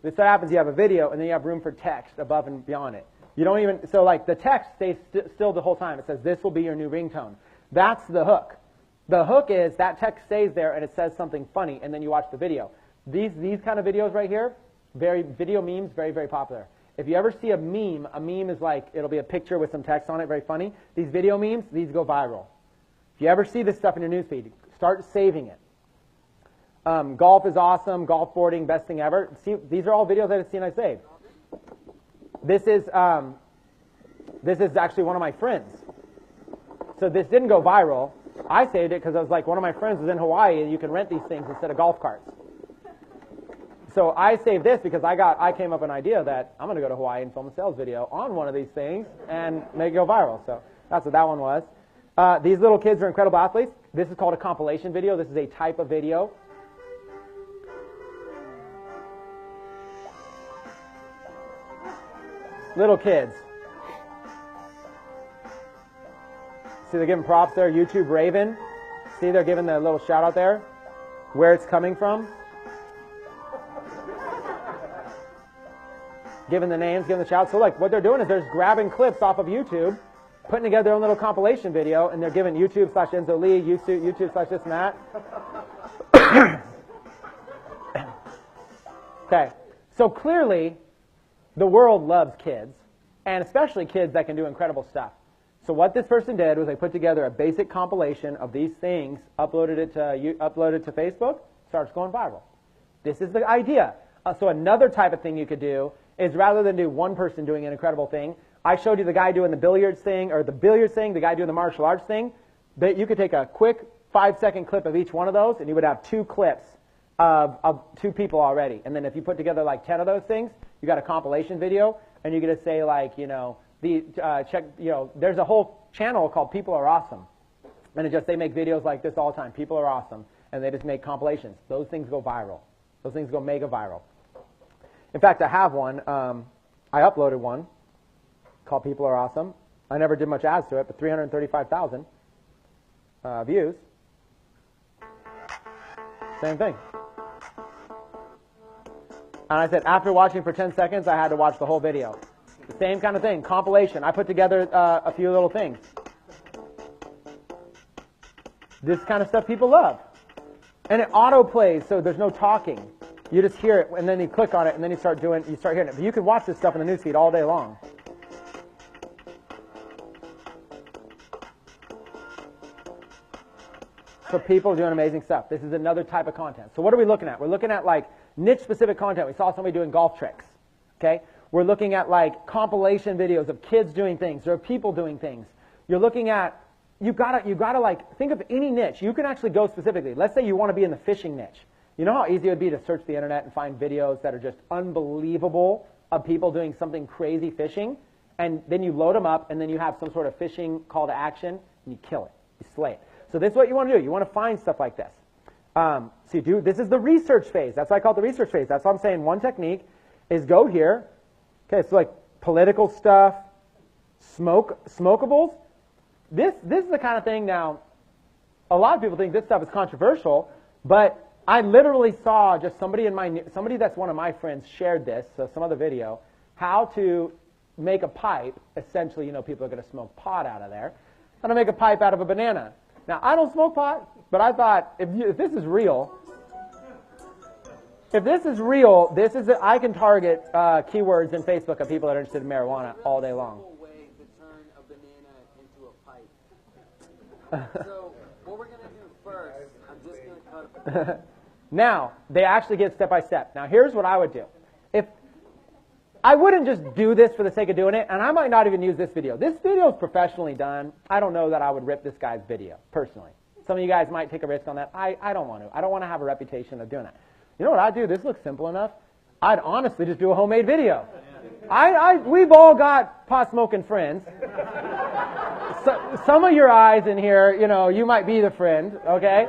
This happens, you have a video, and then you have room for text above and beyond it. You don't even, so like the text stays still the whole time. It says, this will be your new ringtone. That's the hook. The hook is that text stays there and it says something funny, and then you watch the video. These kind of videos right here, video memes, very, very popular. If you ever see a meme is like, it'll be a picture with some text on it, very funny. These video memes, these go viral. If you ever see this stuff in your newsfeed, start saving it. Golf is awesome, golf boarding, best thing ever. See, these are all videos I've seen I saved. This is actually one of my friends. So this didn't go viral. I saved it because I was like, one of my friends was in Hawaii and you can rent these things instead of golf carts. So I saved this because I came up with an idea that I'm going to go to Hawaii and film a sales video on one of these things and make it go viral. So that's what that one was. These little kids are incredible athletes. This is called a compilation video. This is a type of video. Little kids. See, they're giving props there. YouTube Raven. See, they're giving the little shout out there. Where it's coming from. Giving the names, giving the shout. So like what they're doing is they're just grabbing clips off of YouTube, putting together their own little compilation video, and they're giving YouTube/Enzo Lee, YouTube/this and that. Okay. So clearly, the world loves kids, and especially kids that can do incredible stuff. So what this person did was they put together a basic compilation of these things, uploaded it to Facebook, starts going viral. This is the idea. So another type of thing you could do is rather than do one person doing an incredible thing, I showed you the guy doing the billiards thing, or the billiards thing, the guy doing the martial arts thing, that you could take a quick 5-second clip of each one of those, and you would have 2 clips of 2 people already. And then if you put together like 10 of those things, you got a compilation video, and you're going to say like, you know, there's a whole channel called People Are Awesome. And they make videos like this all the time. People are awesome. And they just make compilations. Those things go viral. Those things go mega viral. In fact, I have one. I uploaded one called People Are Awesome. I never did much ads to it, but 335,000 views. Same thing. And I said, after watching for 10 seconds, I had to watch the whole video. The same kind of thing, compilation. I put together a few little things. This kind of stuff people love. And it auto-plays, so there's no talking. You just hear it, and then you click on it, and then you start hearing it. But you can watch this stuff in the newsfeed all day long. So people are doing amazing stuff. This is another type of content. So what are we looking at? We're looking at like niche-specific content. We saw somebody doing golf tricks. Okay? We're looking at like compilation videos of kids doing things or people doing things. You're looking at, you've got to like think of any niche. You can actually go specifically. Let's say you want to be in the fishing niche. You know how easy it would be to search the internet and find videos that are just unbelievable of people doing something crazy fishing, and then you load them up, and then you have some sort of fishing call to action, and you kill it. You slay it. So this is what you want to do. You want to find stuff like this. So you do, this is the research phase. That's why I call it the research phase. That's why I'm saying one technique is go here. Okay, so like political stuff, smokables. This is the kind of thing now, a lot of people think this stuff is controversial, but I literally saw just somebody that's one of my friends shared this, so some other video, how to make a pipe. Essentially, you know, people are going to smoke pot out of there. How to make a pipe out of a banana. Now, I don't smoke pot, but I thought, if this is real, I can target keywords in Facebook of people that are interested in marijuana all day long. Way to turn a banana into a pipe. So what we're going to do first, I'm just going to cut. Now, they actually get step by step. Now, here's what I would do. If I wouldn't just do this for the sake of doing it, and I might not even use this video. This video is professionally done. I don't know that I would rip this guy's video, personally. Some of you guys might take a risk on that. I don't want to. I don't want to have a reputation of doing that. You know what I'd do? This looks simple enough. I'd honestly just do a homemade video. We've all got pot-smoking friends. So, some of your eyes in here, you know, you might be the friend, okay?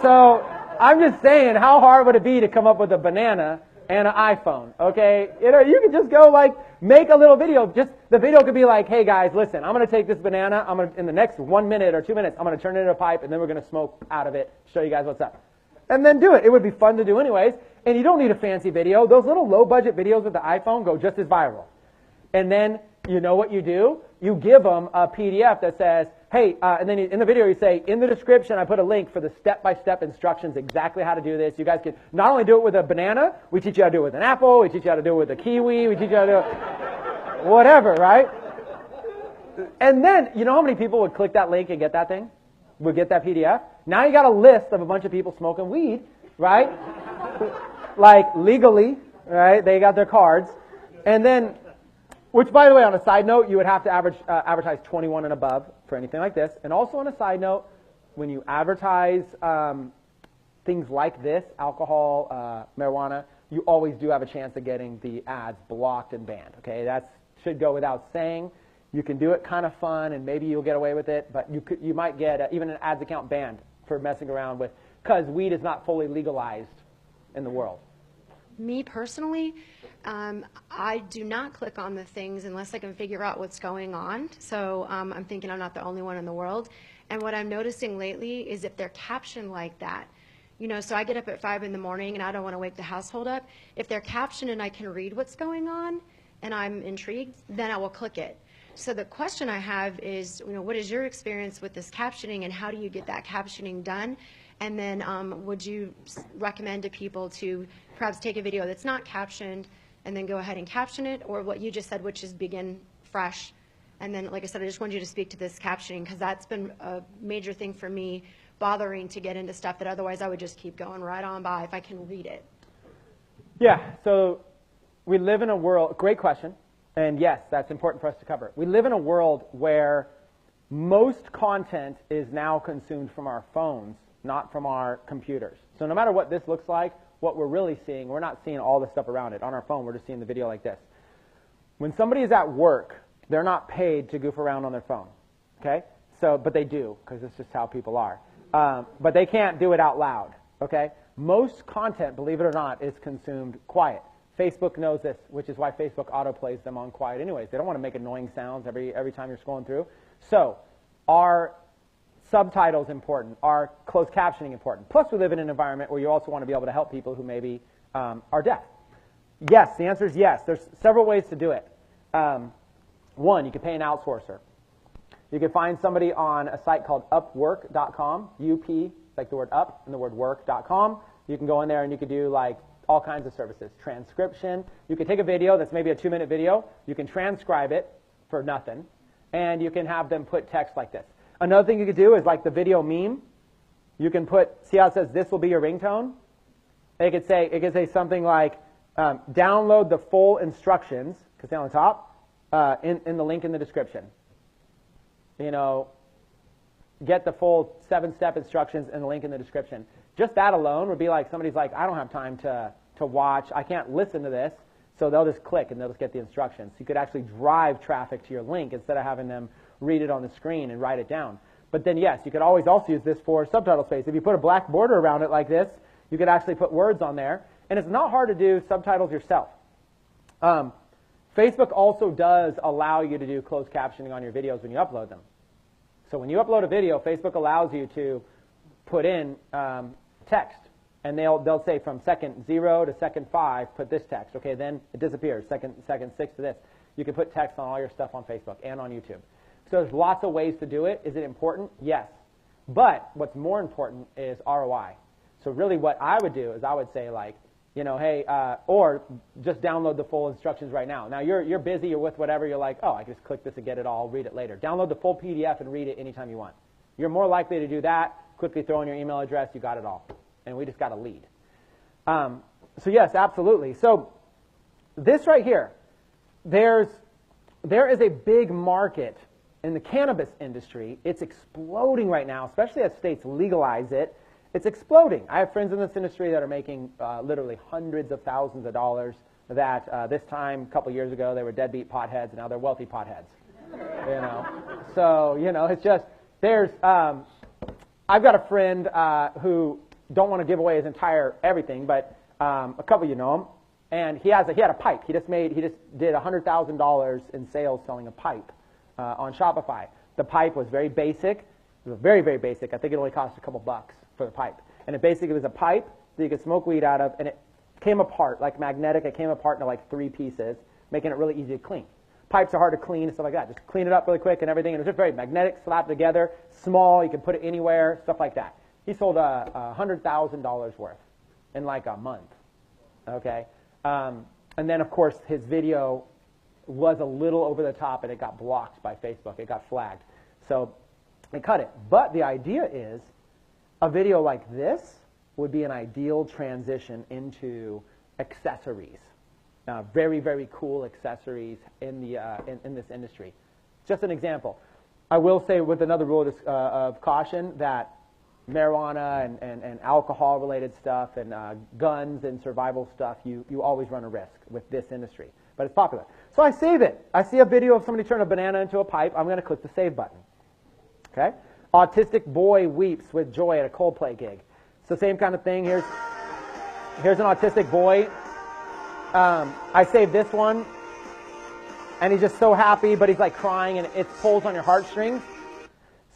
So I'm just saying, how hard would it be to come up with a banana and an iPhone, okay? You know, you could just go like make a little video. Just the video could be like, hey guys, listen, I'm going to take this banana. In the next 1 minute or 2 minutes, I'm going to turn it into a pipe, and then we're going to smoke out of it. Show you guys what's up, and then do it. It would be fun to do anyways, and you don't need a fancy video. Those little low budget videos with the iPhone go just as viral. And then you know what you do? You give them a PDF that says, hey, and then in the video you say, in the description I put a link for the step-by-step instructions exactly how to do this. You guys can not only do it with a banana, we teach you how to do it with an apple, we teach you how to do it with a kiwi, we teach you how to do it whatever, right? And then, you know how many people would click that link and get that thing? Would get that PDF? Now you got a list of a bunch of people smoking weed, right? Like legally, right? They got their cards. And then, which, by the way, on a side note, you would have to advertise 21 and above for anything like this. And also on a side note, when you advertise things like this, alcohol, marijuana, you always do have a chance of getting the ads blocked and banned. Okay, that should go without saying. You can do it kind of fun, and maybe you'll get away with it, but you might get even an ads account banned for messing around with, because weed is not fully legalized in the world. Me personally, I do not click on the things unless I can figure out what's going on. So I'm thinking I'm not the only one in the world. And what I'm noticing lately is if they're captioned like that, you know, so I get up at 5 in the morning and I don't want to wake the household up. If they're captioned and I can read what's going on and I'm intrigued, then I will click it. So the question I have is, you know, what is your experience with this captioning and how do you get that captioning done? And then would you recommend to people to perhaps take a video that's not captioned and then go ahead and caption it, or what you just said, which is begin fresh? And then, like I said, I just wanted you to speak to this captioning, because that's been a major thing for me, bothering to get into stuff that otherwise I would just keep going right on by if I can read it. Yeah, so we live in a world, great question, and yes, that's important for us to cover. We live in a world where most content is now consumed from our phones, not from our computers. So no matter what this looks like, what we're really seeing, we're not seeing all the stuff around it. On our phone, we're just seeing the video like this. When somebody is at work, they're not paid to goof around on their phone, okay? So, but they do, because it's just how people are. But they can't do it out loud, okay? Most content, believe it or not, is consumed quiet. Facebook knows this, which is why Facebook autoplays them on quiet anyways. They don't want to make annoying sounds every time you're scrolling through. So, are subtitles important? Are closed captioning important? Plus, we live in an environment where you also want to be able to help people who maybe are deaf. Yes, the answer is yes. There's several ways to do it. One, you could pay an outsourcer. You could find somebody on a site called upwork.com, UP, like the word up and the word work.com. You can go in there and you could do like all kinds of services. Transcription. You could take a video that's maybe a 2-minute video. You can transcribe it for nothing. And you can have them put text like this. Another thing you could do is like the video meme. You can put, see how it says, this will be your ringtone? It could say something like, download the full instructions, because they're on the top, in the link in the description. You know, get the full 7-step instructions in the link in the description. Just that alone would be like somebody's like, I don't have time to watch, I can't listen to this, so they'll just click and they'll just get the instructions. So you could actually drive traffic to your link instead of having them read it on the screen and write it down. But then yes, you could always also use this for subtitle space. If you put a black border around it like this, you could actually put words on there. And it's not hard to do subtitles yourself. Facebook also does allow you to do closed captioning on your videos when you upload them. So when you upload a video, Facebook allows you to put in text. And they'll say from second 0 to second 5, put this text. Okay, then it disappears. Second 6 to this. You can put text on all your stuff on Facebook and on YouTube. So there's lots of ways to do it. Is it important? Yes. But what's more important is ROI. So really what I would do is I would say like, you know, hey, or just download the full instructions right now. Now you're busy, you're with whatever, you're like, oh, I can just click this and get it all, read it later. Download the full PDF and read it anytime you want. You're more likely to do that, quickly throw in your email address, you got it all. And we just got a lead. So yes, absolutely. So this right here, there is a big market in the cannabis industry. It's exploding right now, especially as states legalize it. It's exploding. I have friends in this industry that are making literally hundreds of thousands of dollars that this time, a couple years ago, they were deadbeat potheads, and now they're wealthy potheads. You know? So, you know, it's just, there's, I've got a friend who don't want to give away his entire everything, but a couple of you know him, and he had a pipe. He just did $100,000 in sales selling a pipe on Shopify. The pipe was very basic. It was very, very basic. I think it only cost a couple bucks for the pipe. And it basically was a pipe that you could smoke weed out of, and it came apart, like magnetic. It came apart into like 3 pieces, making it really easy to clean. Pipes are hard to clean and stuff like that. Just clean it up really quick and everything. And it was just very magnetic, slapped together, small. You can put it anywhere, stuff like that. He sold $100,000 worth in like a month. Okay? And then, of course, his video was a little over the top, and it got blocked by Facebook. It got flagged. So they cut it. But the idea is a video like this would be an ideal transition into accessories. Very, very cool accessories in this industry. Just an example. I will say with another rule of caution that marijuana and alcohol-related stuff and guns and survival stuff, you always run a risk with this industry. But it's popular. So I save it. I see a video of somebody turn a banana into a pipe. I'm going to click the save button. Okay? Autistic boy weeps with joy at a Coldplay gig. It's the same kind of thing. Here's an autistic boy. I saved this one, and he's just so happy, but he's like crying, and it pulls on your heartstrings.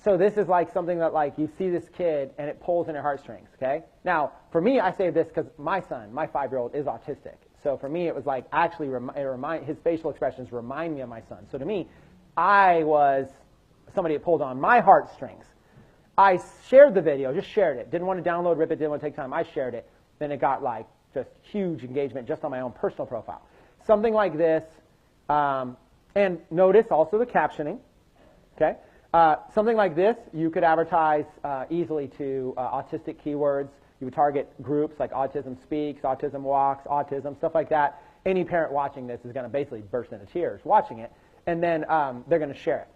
So this is like something that like you see this kid, and it pulls on your heartstrings. Okay. Now for me, I saved this because my son, my 5-year-old, is autistic. So for me, it was like actually his facial expressions remind me of my son. So to me, I was somebody that pulled on my heartstrings. I shared the video, just shared it. Didn't want to download, rip it, didn't want to take time. I shared it. Then it got like just huge engagement just on my own personal profile. Something like this, and notice also the captioning, okay? Something like this, you could advertise easily to autistic keywords. You would target groups like Autism Speaks, Autism Walks, Autism, stuff like that. Any parent watching this is going to basically burst into tears watching it, and then they're going to share it.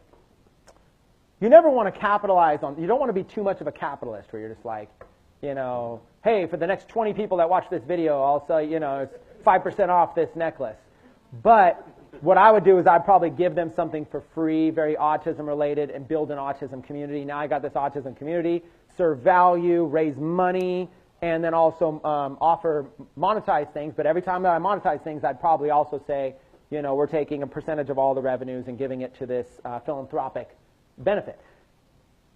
You never want to capitalize on, you don't want to be too much of a capitalist where you're just like, you know, hey, for the next 20 people that watch this video, I'll sell you, it's 5% off this necklace. But what I would do is I'd probably give them something for free, very autism related, and build an autism community. Now I got this autism community, serve value, raise money, and then also offer monetize things. But every time that I monetize things, I'd probably also say, we're taking a percentage of all the revenues and giving it to this philanthropic benefit.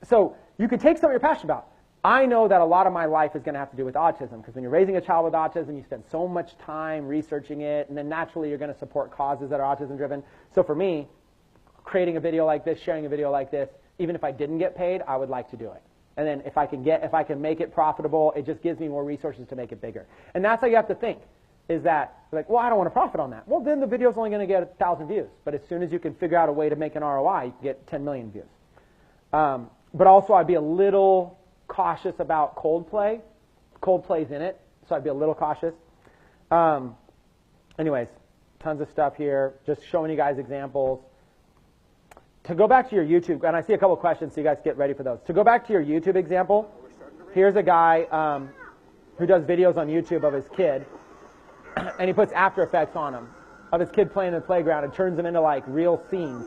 So you can take something you're passionate about. I know that a lot of my life is going to have to do with autism, because when you're raising a child with autism, you spend so much time researching it, and then naturally you're going to support causes that are autism-driven. So for me, creating a video like this, sharing a video like this, even if I didn't get paid, I would like to do it. And then if I can make it profitable, it just gives me more resources to make it bigger. And that's how you have to think, is that, like, well, I don't want to profit on that. Well, then the video's only going to get 1,000 views. But as soon as you can figure out a way to make an ROI, you can get 10 million views. But also, I'd be a little cautious about Coldplay. Coldplay's in it, so I'd be a little cautious. Anyways, tons of stuff here, just showing you guys examples. To go back to your YouTube, and I see a couple questions, so you guys get ready for those. To go back to your YouTube example, here's a guy who does videos on YouTube of his kid, and he puts After Effects on them of his kid playing in the playground and turns them into like real scenes.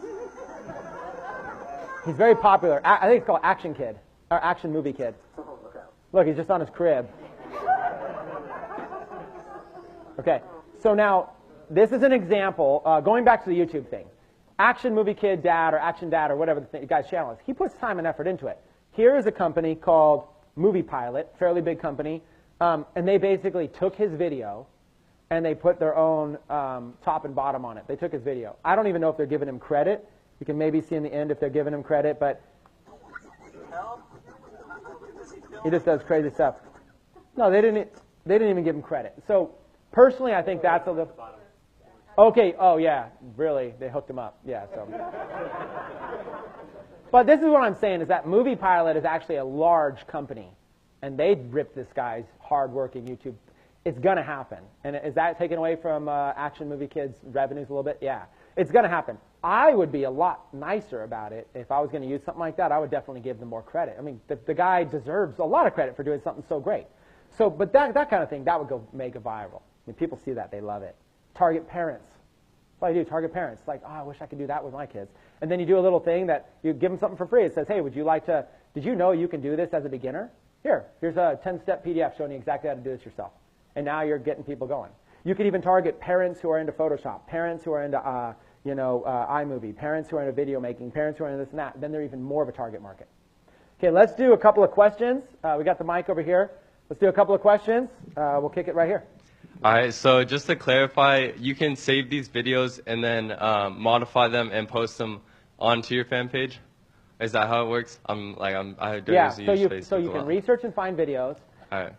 He's very popular. I think it's called Action Kid, or Action Movie Kid. Look, he's just on his crib. Okay, so now this is an example, going back to the YouTube thing. Action Movie Kid Dad or Action Dad or whatever the guy's channel is. He puts time and effort into it. Here is a company called Movie Pilot, fairly big company, and they basically took his video and they put their own top and bottom on it. They took his video. I don't even know if they're giving him credit. You can maybe see in the end if they're giving him credit, but he just does crazy stuff. No, they didn't even give him credit. So personally, I think that's a little. Okay. Oh yeah, really? They hooked him up. Yeah. So. But this is what I'm saying, is that Movie Pilot is actually a large company, and they ripped this guy's hard-working YouTube. It's going to happen. And is that taken away from Action Movie Kids' revenues a little bit? Yeah. It's going to happen. I would be a lot nicer about it. If I was going to use something like that, I would definitely give them more credit. I mean, the guy deserves a lot of credit for doing something so great. So, but that kind of thing, that would go make it viral. I mean, people see that. They love it. Target parents. That's what I do, target parents. Like, oh, I wish I could do that with my kids. And then you do a little thing that you give them something for free. It says, hey, would you like to, did you know you can do this as a beginner? Here's a 10-step PDF showing you exactly how to do this yourself. And now you're getting people going. You can even target parents who are into Photoshop, parents who are into iMovie, parents who are into video making, parents who are into this and that. Then they're even more of a target market. Okay, let's do a couple of questions. We got the mic over here. Let's do a couple of questions. We'll kick it right here. All right, so just to clarify, you can save these videos and then modify them and post them onto your fan page? Is that how it works? Yeah, so you can research and find videos. All right.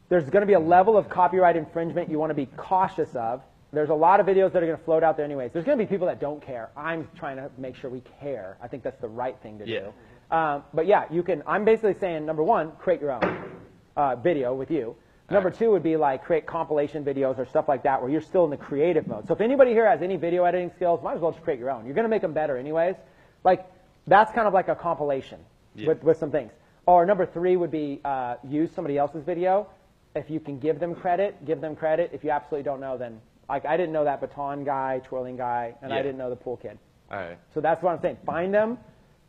There's going to be a level of copyright infringement you want to be cautious of. There's a lot of videos that are going to float out there anyways. There's going to be people that don't care. I'm trying to make sure we care. I think that's the right thing to do. But yeah, you can. I'm basically saying, number one, create your own video with you. Number two would be like create compilation videos or stuff like that where you're still in the creative mode. So if anybody here has any video editing skills, might as well just create your own. You're going to make them better anyways. Like, that's kind of like a compilation with some things. Or number three would be use somebody else's video. If you can give them credit, give them credit. If you absolutely don't know, then like I didn't know that baton guy, twirling guy, and I didn't know the pool kid. All right. So that's what I'm saying. Find them,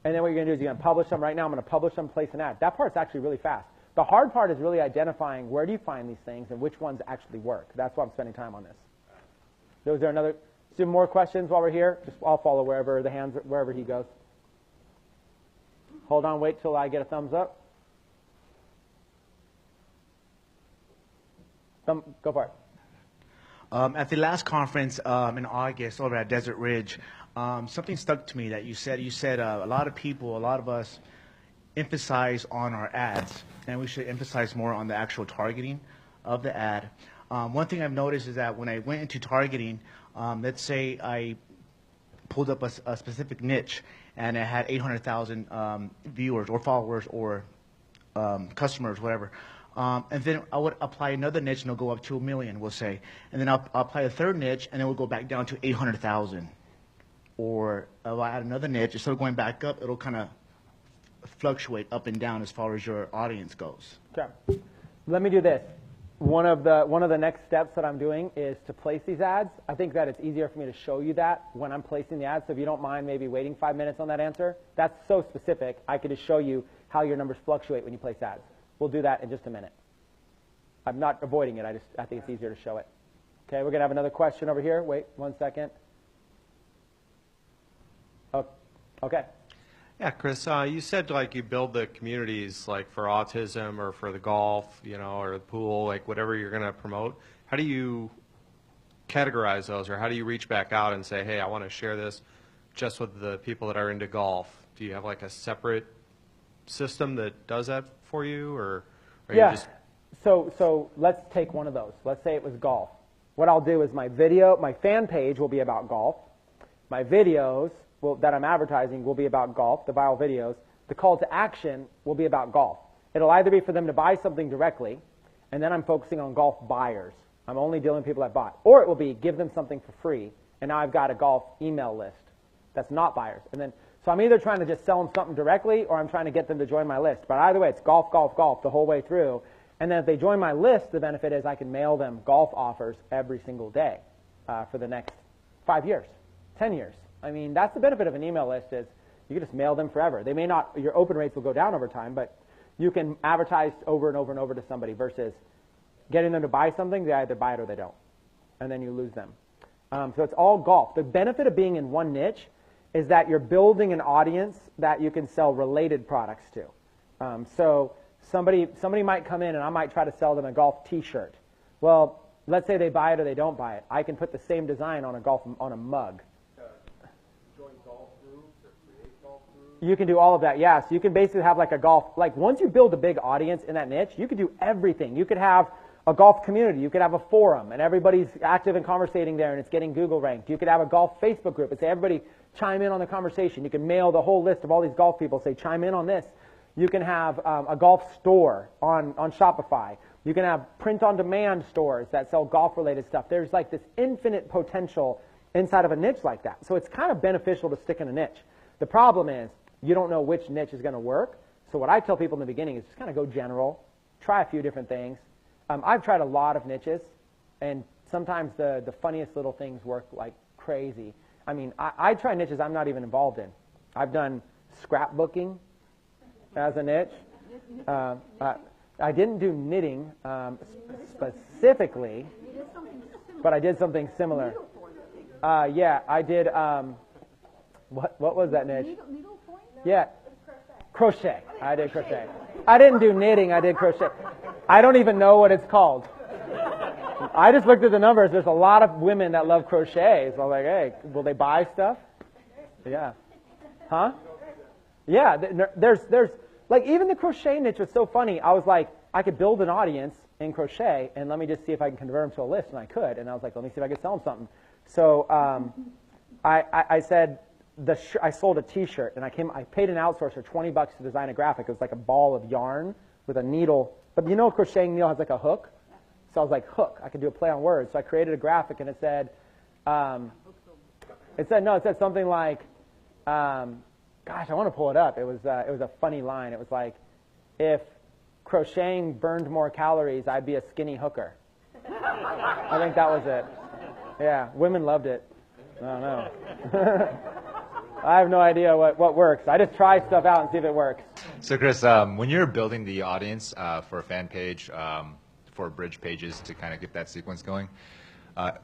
and then what you're going to do is you're going to publish them. Right now I'm going to publish them, place an ad. That part's actually really fast. The hard part is really identifying where do you find these things and which ones actually work. That's why I'm spending time on this. So is there another? Some more questions while we're here? Just I'll follow wherever he goes. Hold on, wait till I get a thumbs up. Go for it. At the last conference in August over at Desert Ridge, something stuck to me that you said. You said a lot of us emphasize on our ads, and we should emphasize more on the actual targeting of the ad. One thing I've noticed is that when I went into targeting, let's say I pulled up a specific niche and it had 800,000 viewers or followers or customers, whatever. And then I would apply another niche and it'll go up to 1 million, we'll say. And then I'll apply a third niche and it will go back down to 800,000. Or I'll add another niche, instead of going back up, it'll kind of fluctuate up and down as far as your audience goes. Okay. Let me do this. One of the next steps that I'm doing is to place these ads. I think that it's easier for me to show you that when I'm placing the ads. So if you don't mind maybe waiting 5 minutes on that answer, that's so specific. I could just show you how your numbers fluctuate when you place ads. We'll do that in just a minute. I'm not avoiding it. I think it's easier to show it. Okay, we're going to have another question over here. Wait 1 second. Oh, okay. Yeah, Chris, you said like you build the communities like for autism or for the golf, you know, or the pool, like whatever you're going to promote. How do you categorize those, or how do you reach back out and say, hey, I want to share this just with the people that are into golf? Do you have like a separate system that does that for you, or are you just... So let's take one of those. Let's say it was golf. What I'll do is my fan page will be about golf. My videos that I'm advertising will be about golf, the viral videos. The call to action will be about golf. It'll either be for them to buy something directly, and then I'm focusing on golf buyers. I'm only dealing with people that bought. Or it will be give them something for free, and now I've got a golf email list that's not buyers. And then, so I'm either trying to just sell them something directly, or I'm trying to get them to join my list. But either way, it's golf, golf, golf the whole way through. And then if they join my list, the benefit is I can mail them golf offers every single day for the next 5 years, 10 years. I mean, that's the benefit of an email list is you can just mail them forever. They may not, your open rates will go down over time, but you can advertise over and over and over to somebody versus getting them to buy something. They either buy it or they don't, and then you lose them. So it's all golf. The benefit of being in one niche is that you're building an audience that you can sell related products to. So somebody might come in and I might try to sell them a golf T-shirt. Well, let's say they buy it or they don't buy it. I can put the same design on a mug. You can do all of that, yes. You can basically have like a golf, like once you build a big audience in that niche, you can do everything. You could have a golf community. You could have a forum, and everybody's active and conversating there, and it's getting Google ranked. You could have a golf Facebook group and say everybody chime in on the conversation. You can mail the whole list of all these golf people, say chime in on this. You can have a golf store on Shopify. You can have print-on-demand stores that sell golf-related stuff. There's like this infinite potential inside of a niche like that. So it's kind of beneficial to stick in a niche. The problem is, you don't know which niche is going to work. So what I tell people in the beginning is just kind of go general, try a few different things. I've tried a lot of niches, and sometimes the funniest little things work like crazy. I mean, I try niches I'm not even involved in. I've done scrapbooking as a niche. I didn't do knitting specifically, but I did something similar. Yeah, I did. What was that niche? Yeah, crochet. I did crochet. I didn't do knitting. I did crochet. I don't even know what it's called. I just looked at the numbers. There's a lot of women that love crochet. So I was like, hey, will they buy stuff? Yeah. Huh? Yeah. There's like even the crochet niche was so funny. I was like, I could build an audience in crochet, and let me just see if I can convert them to a list, and I could. And I was like, let me see if I could sell them something. So I said. I sold a T-shirt, and I paid an outsourcer $20 to design a graphic. It was like a ball of yarn with a needle. But you know, a crocheting needle has like a hook. So I was like, hook. I could do a play on words. So I created a graphic, and it said something like, gosh, I want to pull it up. It was a funny line. It was like, if crocheting burned more calories, I'd be a skinny hooker. I think that was it. Yeah, women loved it. I don't know. I have no idea what works. I just try stuff out and see if it works. So Chris, when you're building the audience for a fan page, for bridge pages to kind of get that sequence going,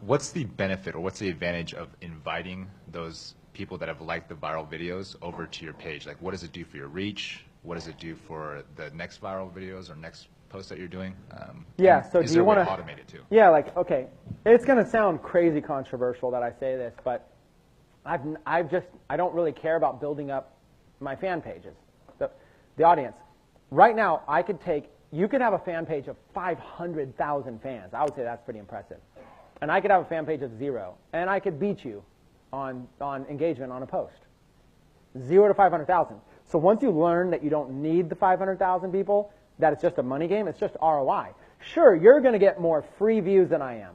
what's the benefit or what's the advantage of inviting those people that have liked the viral videos over to your page? Like, what does it do for your reach? What does it do for the next viral videos or next post that you're doing? Yeah, so do you want to automate it too? Yeah, like, okay, it's going to sound crazy controversial that I say this, but I don't really care about building up my fan pages, the audience. Right now, you could have a fan page of 500,000 fans. I would say that's pretty impressive. And I could have a fan page of 0, and I could beat you on engagement on a post. 0 to 500,000. So once you learn that you don't need the 500,000 people, that it's just a money game, it's just ROI. Sure, you're going to get more free views than I am.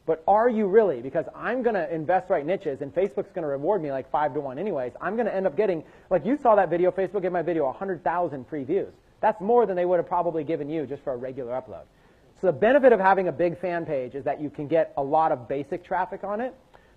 But are you really? Because I'm going to invest right niches, and Facebook's going to reward me like 5 to 1 anyways. I'm going to end up getting, like you saw that video, Facebook gave my video 100,000 free views. That's more than they would have probably given you just for a regular upload. So the benefit of having a big fan page is that you can get a lot of basic traffic on it.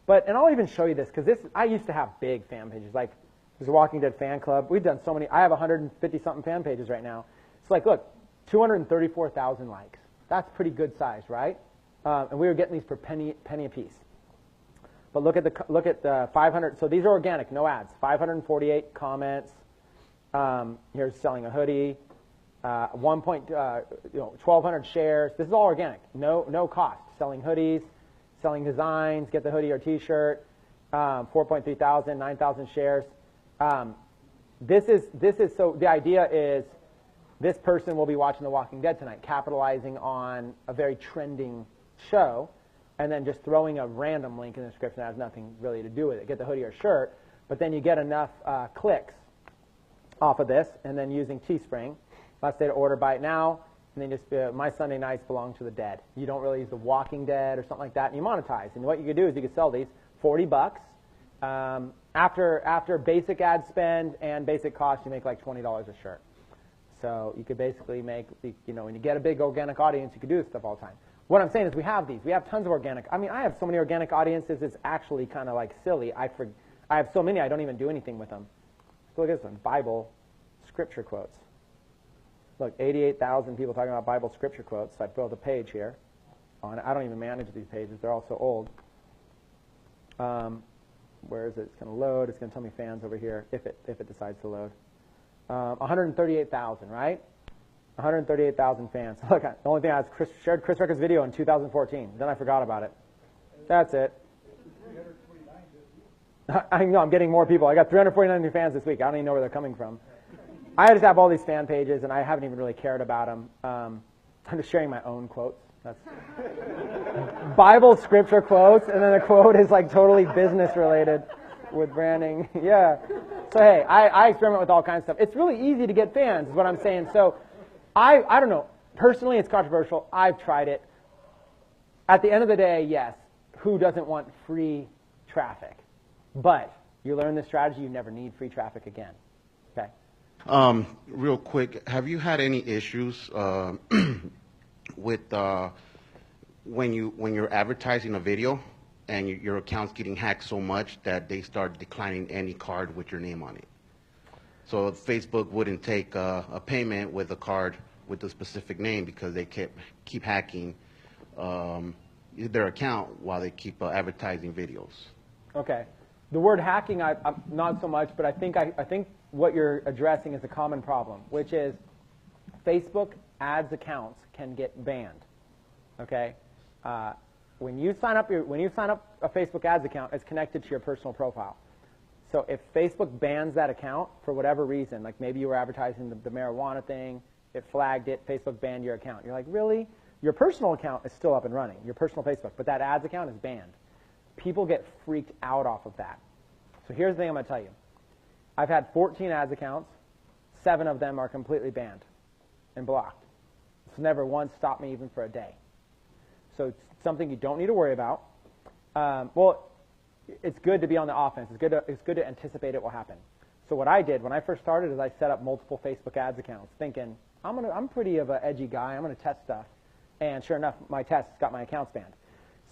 And I'll even show you this, because I used to have big fan pages. Like, there's a Walking Dead fan club. We've done so many. I have 150-something fan pages right now. It's like, look, 234,000 likes. That's pretty good size, right? And we were getting these for penny a piece. But look at the 500. So these are organic, no ads. 548 comments. Here's selling a hoodie. 1,200 shares. This is all organic, no cost. Selling hoodies, selling designs, get the hoodie or T-shirt. 4.3 thousand, 9,000 shares. This is so. The idea is this person will be watching The Walking Dead tonight, capitalizing on a very trending show, and then just throwing a random link in the description that has nothing really to do with it. Get the hoodie or shirt, but then you get enough clicks off of this, and then using Teespring. Let's say to order, buy it now, and then just my Sunday nights belong to the dead. You don't really use The Walking Dead or something like that, and you monetize. And what you could do is you could sell these $40. After basic ad spend and basic cost, you make like $20 a shirt. So you could basically make, when you get a big organic audience, you could do this stuff all the time. What I'm saying is we have these. We have tons of organic. I mean, I have so many organic audiences, it's actually kind of like silly. I have so many, I don't even do anything with them. Look at this one, Bible scripture quotes. Look, 88,000 people talking about Bible scripture quotes. So I built a page here. I don't even manage these pages. They're all so old. Where is it? It's going to load. It's going to tell me fans over here if it decides to load. 138,000, right? 138,000 fans. Look, the only thing I shared Chris Recker's video in 2014. Then I forgot about it. That's it. I know, I'm getting more people. I got 349 new fans this week. I don't even know where they're coming from. I just have all these fan pages, and I haven't even really cared about them. I'm just sharing my own quotes. That's Bible scripture quotes, and then the quote is like totally business related with branding. Yeah. So hey, I experiment with all kinds of stuff. It's really easy to get fans, is what I'm saying. So I don't know. Personally, it's controversial. I've tried it. At the end of the day, yes, who doesn't want free traffic? But you learn this strategy, you never need free traffic again. Okay. Real quick, have you had any issues with when you're advertising a video and your account's getting hacked so much that they start declining any card with your name on it? So Facebook wouldn't take a payment with a card with a specific name because they keep hacking their account while they keep advertising videos. Okay. The word hacking, I'm not so much, but I think what you're addressing is a common problem, which is Facebook ads accounts can get banned. Okay, when you sign up a Facebook ads account, it's connected to your personal profile. So if Facebook bans that account for whatever reason, like maybe you were advertising the marijuana thing, it flagged it, Facebook banned your account. You're like, really? Your personal account is still up and running, your personal Facebook, but that ads account is banned. People get freaked out off of that. So here's the thing I'm going to tell you. I've had 14 ads accounts. 7 of them are completely banned and blocked. It's never once stopped me even for a day. So it's something you don't need to worry about. Well, it's good to be on the offense. It's good to anticipate it will happen. So what I did when I first started is I set up multiple Facebook ads accounts, thinking I'm pretty of an edgy guy. I'm going to test stuff, and sure enough, my tests got my accounts banned.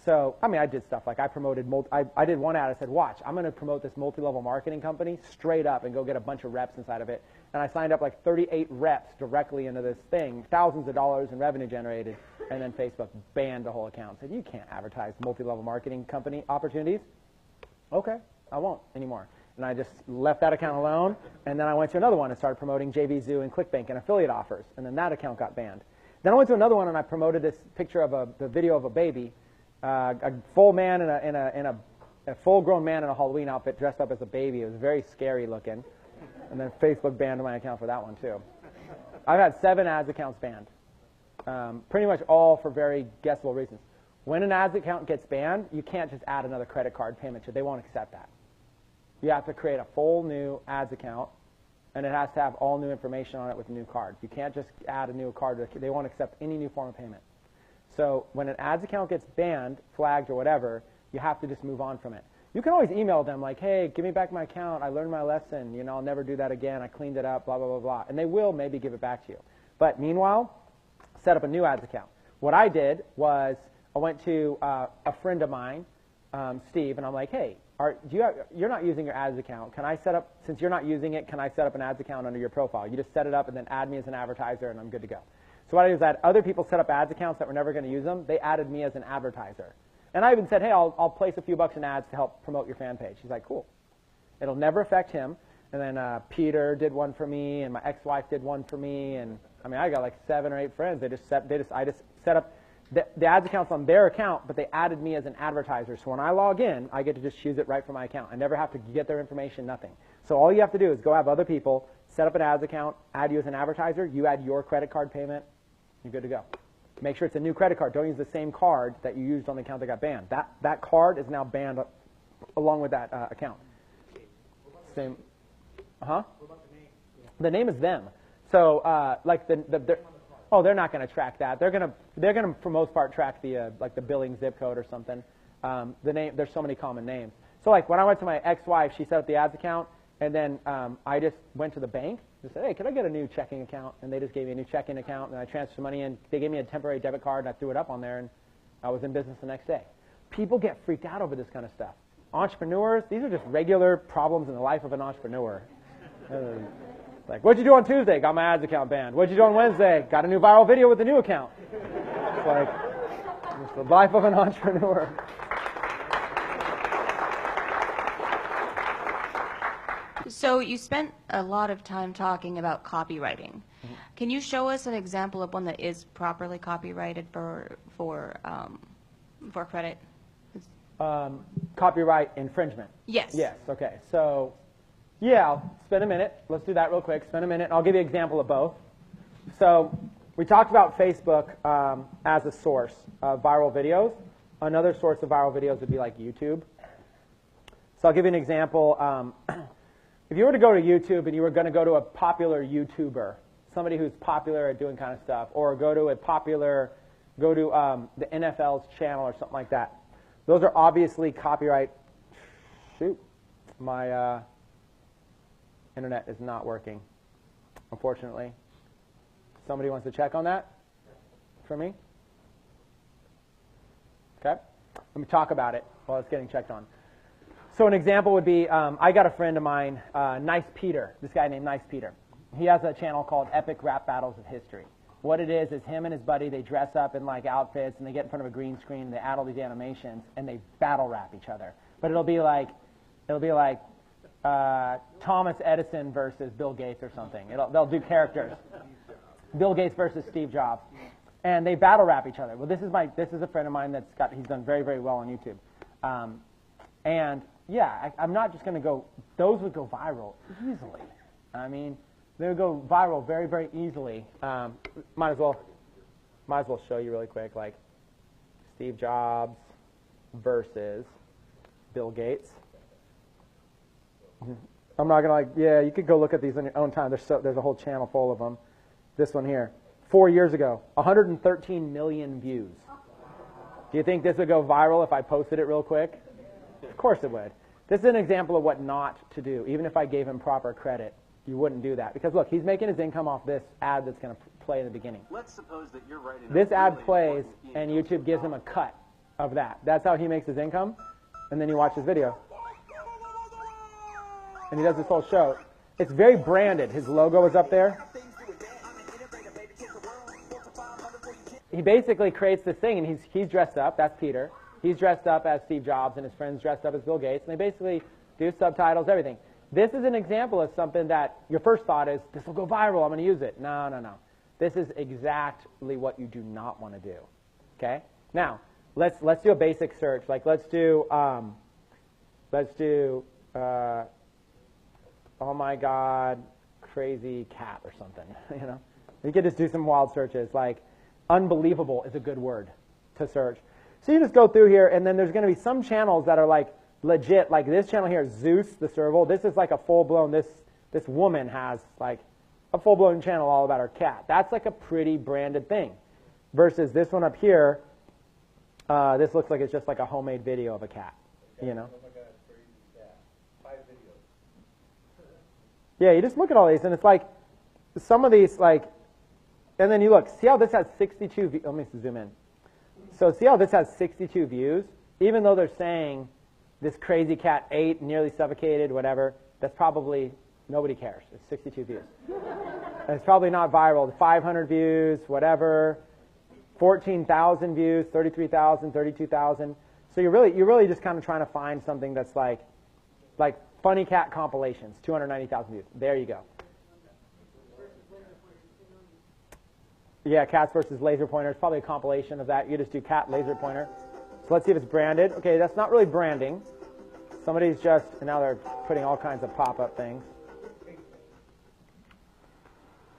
So, I mean, I did stuff like I promoted, I did one ad, I said, watch, I'm going to promote this multi-level marketing company straight up and go get a bunch of reps inside of it. And I signed up like 38 reps directly into this thing, thousands of dollars in revenue generated, and then Facebook banned the whole account. Said, you can't advertise multi-level marketing company opportunities. Okay, I won't anymore. And I just left that account alone, and then I went to another one and started promoting JVZoo and ClickBank and affiliate offers, and then that account got banned. Then I went to another one and I promoted this picture of the video of a baby. A full man a full-grown man in a Halloween outfit dressed up as a baby. It was very scary looking. And then Facebook banned my account for that one too. I've had 7 ads accounts banned. Pretty much all for very guessable reasons. When an ads account gets banned, you can't just add another credit card payment to it. They won't accept that. You have to create a full new ads account, and it has to have all new information on it with a new card. You can't just add a new card. They won't accept any new form of payment. So when an ads account gets banned, flagged, or whatever, you have to just move on from it. You can always email them like, hey, give me back my account. I learned my lesson. You know, I'll never do that again. I cleaned it up, blah, blah, blah, blah. And they will maybe give it back to you. But meanwhile, set up a new ads account. What I did was I went to a friend of mine, Steve, and I'm like, hey, you're not using your ads account. Can I set up, since you're not using it, can I set up an ads account under your profile? You just set it up and then add me as an advertiser and I'm good to go. So what I did is I had other people set up ads accounts that were never going to use them. They added me as an advertiser. And I even said, hey, I'll place a few bucks in ads to help promote your fan page. He's like, cool. It'll never affect him. And then Peter did one for me, and my ex-wife did one for me. And I mean, I got like 7 or 8 friends. I just set up the ads accounts on their account, but they added me as an advertiser. So when I log in, I get to just choose it right from my account. I never have to get their information, nothing. So all you have to do is go have other people set up an ads account, add you as an advertiser. You add your credit card payment. You're good to go. Make sure it's a new credit card. Don't use the same card that you used on the account that got banned. That card is now banned along with that account. Same. What about the name? The name is them. So like they're not going to track that. They're going to for most part track the like the billing zip code or something. The name, there's so many common names. So like when I went to my ex-wife, she set up the ads account, and then I just went to the bank and said, hey, can I get a new checking account? And they just gave me a new checking account, and I transferred money in. They gave me a temporary debit card, and I threw it up on there, and I was in business the next day. People get freaked out over this kind of stuff. Entrepreneurs, these are just regular problems in the life of an entrepreneur. Like, what'd you do on Tuesday? Got my ads account banned. What'd you do on Wednesday? Got a new viral video with a new account. It's like, it's the life of an entrepreneur. So you spent a lot of time talking about copywriting. Mm-hmm. Can you show us an example of one that is properly copyrighted for credit? Copyright infringement. Yes. Yes. Okay. So, yeah, I'll spend a minute. Let's do that real quick. Spend a minute. I'll give you an example of both. So we talked about Facebook as a source of viral videos. Another source of viral videos would be like YouTube. So I'll give you an example. If you were to go to YouTube and you were going to go to a popular YouTuber, somebody who's popular at doing kind of stuff, or go to the NFL's channel or something like that, those are obviously copyright. Shoot, my internet is not working, unfortunately. Somebody wants to check on that for me? Okay, let me talk about it while it's getting checked on. So an example would be, I got a friend of mine, Nice Peter, this guy named Nice Peter. He has a channel called Epic Rap Battles of History. What it is him and his buddy, they dress up in like outfits and they get in front of a green screen, they add all these animations, and they battle rap each other. But it'll be like Thomas Edison versus Bill Gates or something. They'll do characters. Bill Gates versus Steve Jobs. And they battle rap each other. Well, this is a friend of mine he's done very, very well on YouTube. And yeah, I'm not just going to go, those would go viral easily. I mean, they would go viral very, very easily. Might as well show you really quick, like Steve Jobs versus Bill Gates. I'm not going to you could go look at these on your own time. There's a whole channel full of them. This one here, 4 years ago, 113 million views. Do you think this would go viral if I posted it real quick? Of course it would. This is an example of what not to do. Even if I gave him proper credit, you wouldn't do that. Because look, he's making his income off this ad that's going to play in the beginning. Let's suppose that you're writing this ad plays, and YouTube gives him a cut of that. That's how he makes his income. And then you watch his video. And he does this whole show. It's very branded. His logo is up there. He basically creates this thing, and he's dressed up. That's Peter. He's dressed up as Steve Jobs, and his friend's dressed up as Bill Gates, and they basically do subtitles, everything. This is an example of something that your first thought is, this will go viral, I'm going to use it. No, no, no. This is exactly what you do not want to do. Okay? Now, let's do a basic search. Like, let's do, oh my God, crazy cat or something. You know, you could just do some wild searches. Like, unbelievable is a good word to search. So you just go through here, and then there's going to be some channels that are like legit. Like this channel here, Zeus the Serval. This is like a full-blown. This woman has like a full-blown channel all about her cat. That's like a pretty branded thing. Versus this one up here, this looks like it's just like a homemade video of a cat. You know. Yeah, you just look at all these, and it's like some of these, like, and then you look. See how this has 62 views? Let me zoom in. So see how this has 62 views? Even though they're saying this crazy cat ate, nearly suffocated, whatever, that's probably, nobody cares. It's 62 views. And it's probably not viral. 500 views, whatever, 14,000 views, 33,000, 32,000. So you're really just kind of trying to find something that's like funny cat compilations, 290,000 views. There you go. Yeah, cats versus laser pointers. Probably a compilation of that. You just do cat laser pointer. So let's see if it's branded. Okay, that's not really branding. Somebody's just, and now they're putting all kinds of pop-up things.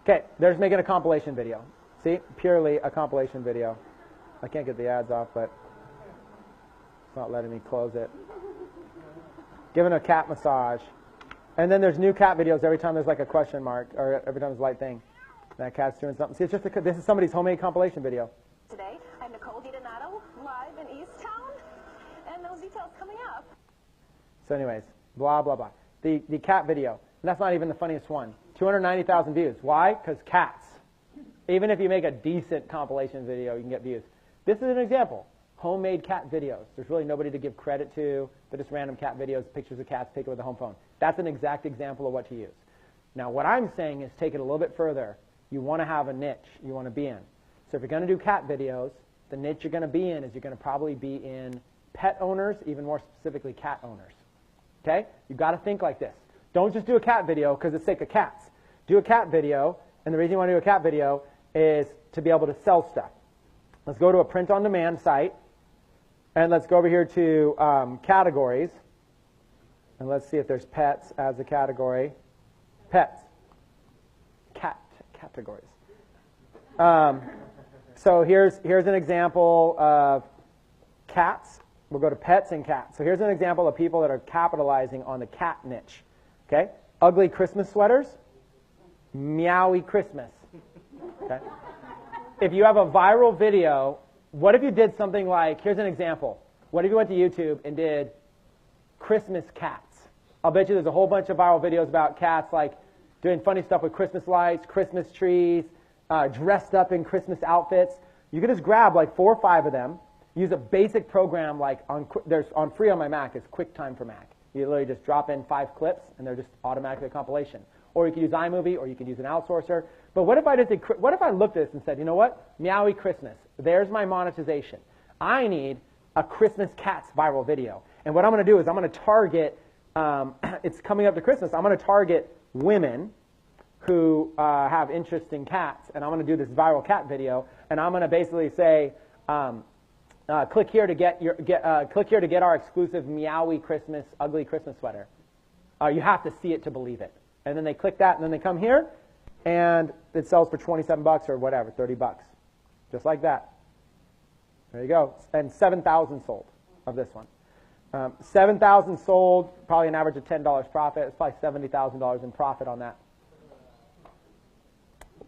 Okay, they're just making a compilation video. See, purely a compilation video. I can't get the ads off, but it's not letting me close it. Giving a cat massage. And then there's new cat videos every time there's like a question mark, or every time there's a light thing. That cat's doing something. See, it's just this is somebody's homemade compilation video. Today, I'm Nicole DiDonato, live in Easttown, and those details coming up. So anyways, blah, blah, blah. The cat video, and that's not even the funniest one. 290,000 views. Why? Because cats. Even if you make a decent compilation video, you can get views. This is an example. Homemade cat videos. There's really nobody to give credit to. They're just random cat videos, pictures of cats taken with a home phone. That's an exact example of what to use. Now, what I'm saying is take it a little bit further. You want to have a niche you want to be in. So if you're going to do cat videos, the niche you're going to be in is you're going to probably be in pet owners, even more specifically cat owners. Okay? You've got to think like this. Don't just do a cat video because it's sake of cats. Do a cat video, and the reason you want to do a cat video is to be able to sell stuff. Let's go to a print-on-demand site, and let's go over here to categories, and let's see if there's pets as a category. Pets. Cat categories. So here's an example of cats. We'll go to pets and cats. So here's an example of people that are capitalizing on the cat niche. Okay? Ugly Christmas sweaters. Meowy Christmas. Okay? If you have a viral video, what if you did something like, here's an example. What if you went to YouTube and did Christmas cats? I'll bet you there's a whole bunch of viral videos about cats, like doing funny stuff with Christmas lights, Christmas trees, dressed up in Christmas outfits. You can just grab like 4 or 5 of them, use a basic program like on free on my Mac, it's QuickTime for Mac. You literally just drop in 5 clips and they're just automatically a compilation. Or you could use iMovie, or you could use an outsourcer. But what if I looked at this and said, you know what? Meowy Christmas. There's my monetization. I need a Christmas cats viral video. And what I'm going to do is I'm going to target, it's coming up to Christmas, I'm going to target women who have interest in cats, and I'm going to do this viral cat video, and I'm going to basically say, click here to get our exclusive meowy Christmas, ugly Christmas sweater. You have to see it to believe it. And then they click that, and then they come here, and it sells for 27 bucks or whatever, 30 bucks. Just like that. There you go. And 7,000 sold of this one. 7,000 sold, probably an average of $10 profit. It's probably $70,000 in profit on that.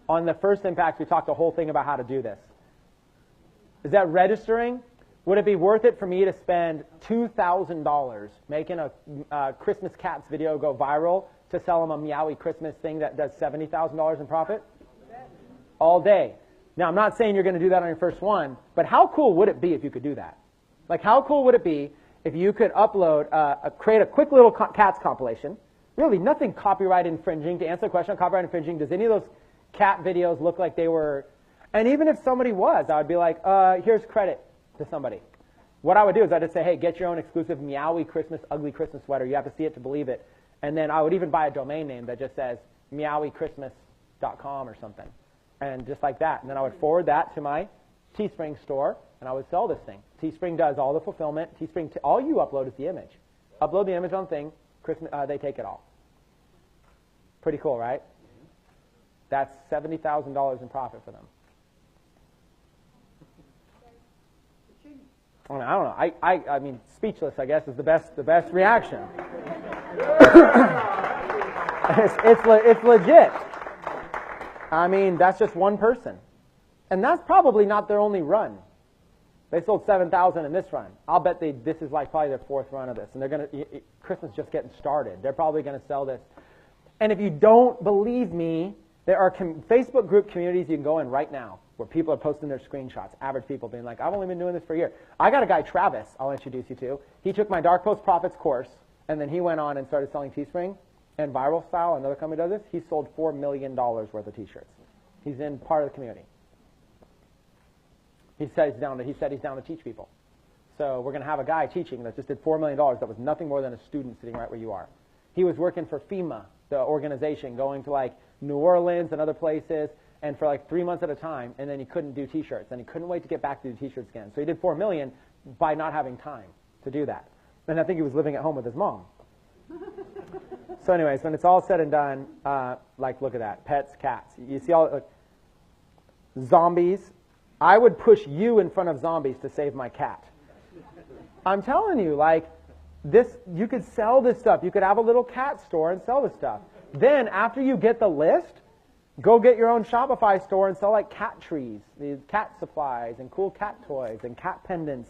On the first impact, we talked the whole thing about how to do this. Is that registering? Would it be worth it for me to spend $2,000 making a Christmas cats video go viral to sell them a meowy Christmas thing that does $70,000 in profit? All day. Now, I'm not saying you're going to do that on your first one, but how cool would it be if you could do that? Like, how cool would it be if you could upload, create a quick little cats compilation? Really, nothing copyright infringing. To answer the question on copyright infringing, does any of those cat videos look like they were? And even if somebody was, I would be like, here's credit to somebody. What I would do is I'd just say, hey, get your own exclusive meowy Christmas, ugly Christmas sweater. You have to see it to believe it. And then I would even buy a domain name that just says meowychristmas.com or something. And just like that. And then I would forward that to my Teespring store, and I would sell this thing. Teespring does all the fulfillment. Teespring, all you upload is the image. Upload the image on thing, Christmas, they take it all. Pretty cool, right? That's $70,000 in profit for them. I don't know. I mean, speechless, I guess, is the best reaction. It's legit. I mean, that's just one person. And that's probably not their only run. They sold 7,000 in this run. I'll bet this is like probably their 4th run of this. And they're going to, Christmas just getting started. They're probably going to sell this. And if you don't believe me, there are Facebook group communities you can go in right now where people are posting their screenshots, average people being like, I've only been doing this for a year. I got a guy, Travis, I'll introduce you to. He took my Dark Post Profits course, and then he went on and started selling Teespring. And Viral Style, another company does this, he sold $4 million worth of T-shirts. He's in part of the community. He said he's down to teach people. So we're going to have a guy teaching that just did $4 million that was nothing more than a student sitting right where you are. He was working for FEMA, the organization, going to like New Orleans and other places, and for like 3 months at a time, and then he couldn't do T-shirts, and he couldn't wait to get back to do T-shirts again. So he did $4 million by not having time to do that. And I think he was living at home with his mom. So anyways, when it's all said and done, like look at that, pets, cats. You see all, zombies. I would push you in front of zombies to save my cat. I'm telling you, like, this, you could sell this stuff. You could have a little cat store and sell this stuff. Then, after you get the list, go get your own Shopify store and sell, like, cat trees, these cat supplies and cool cat toys and cat pendants.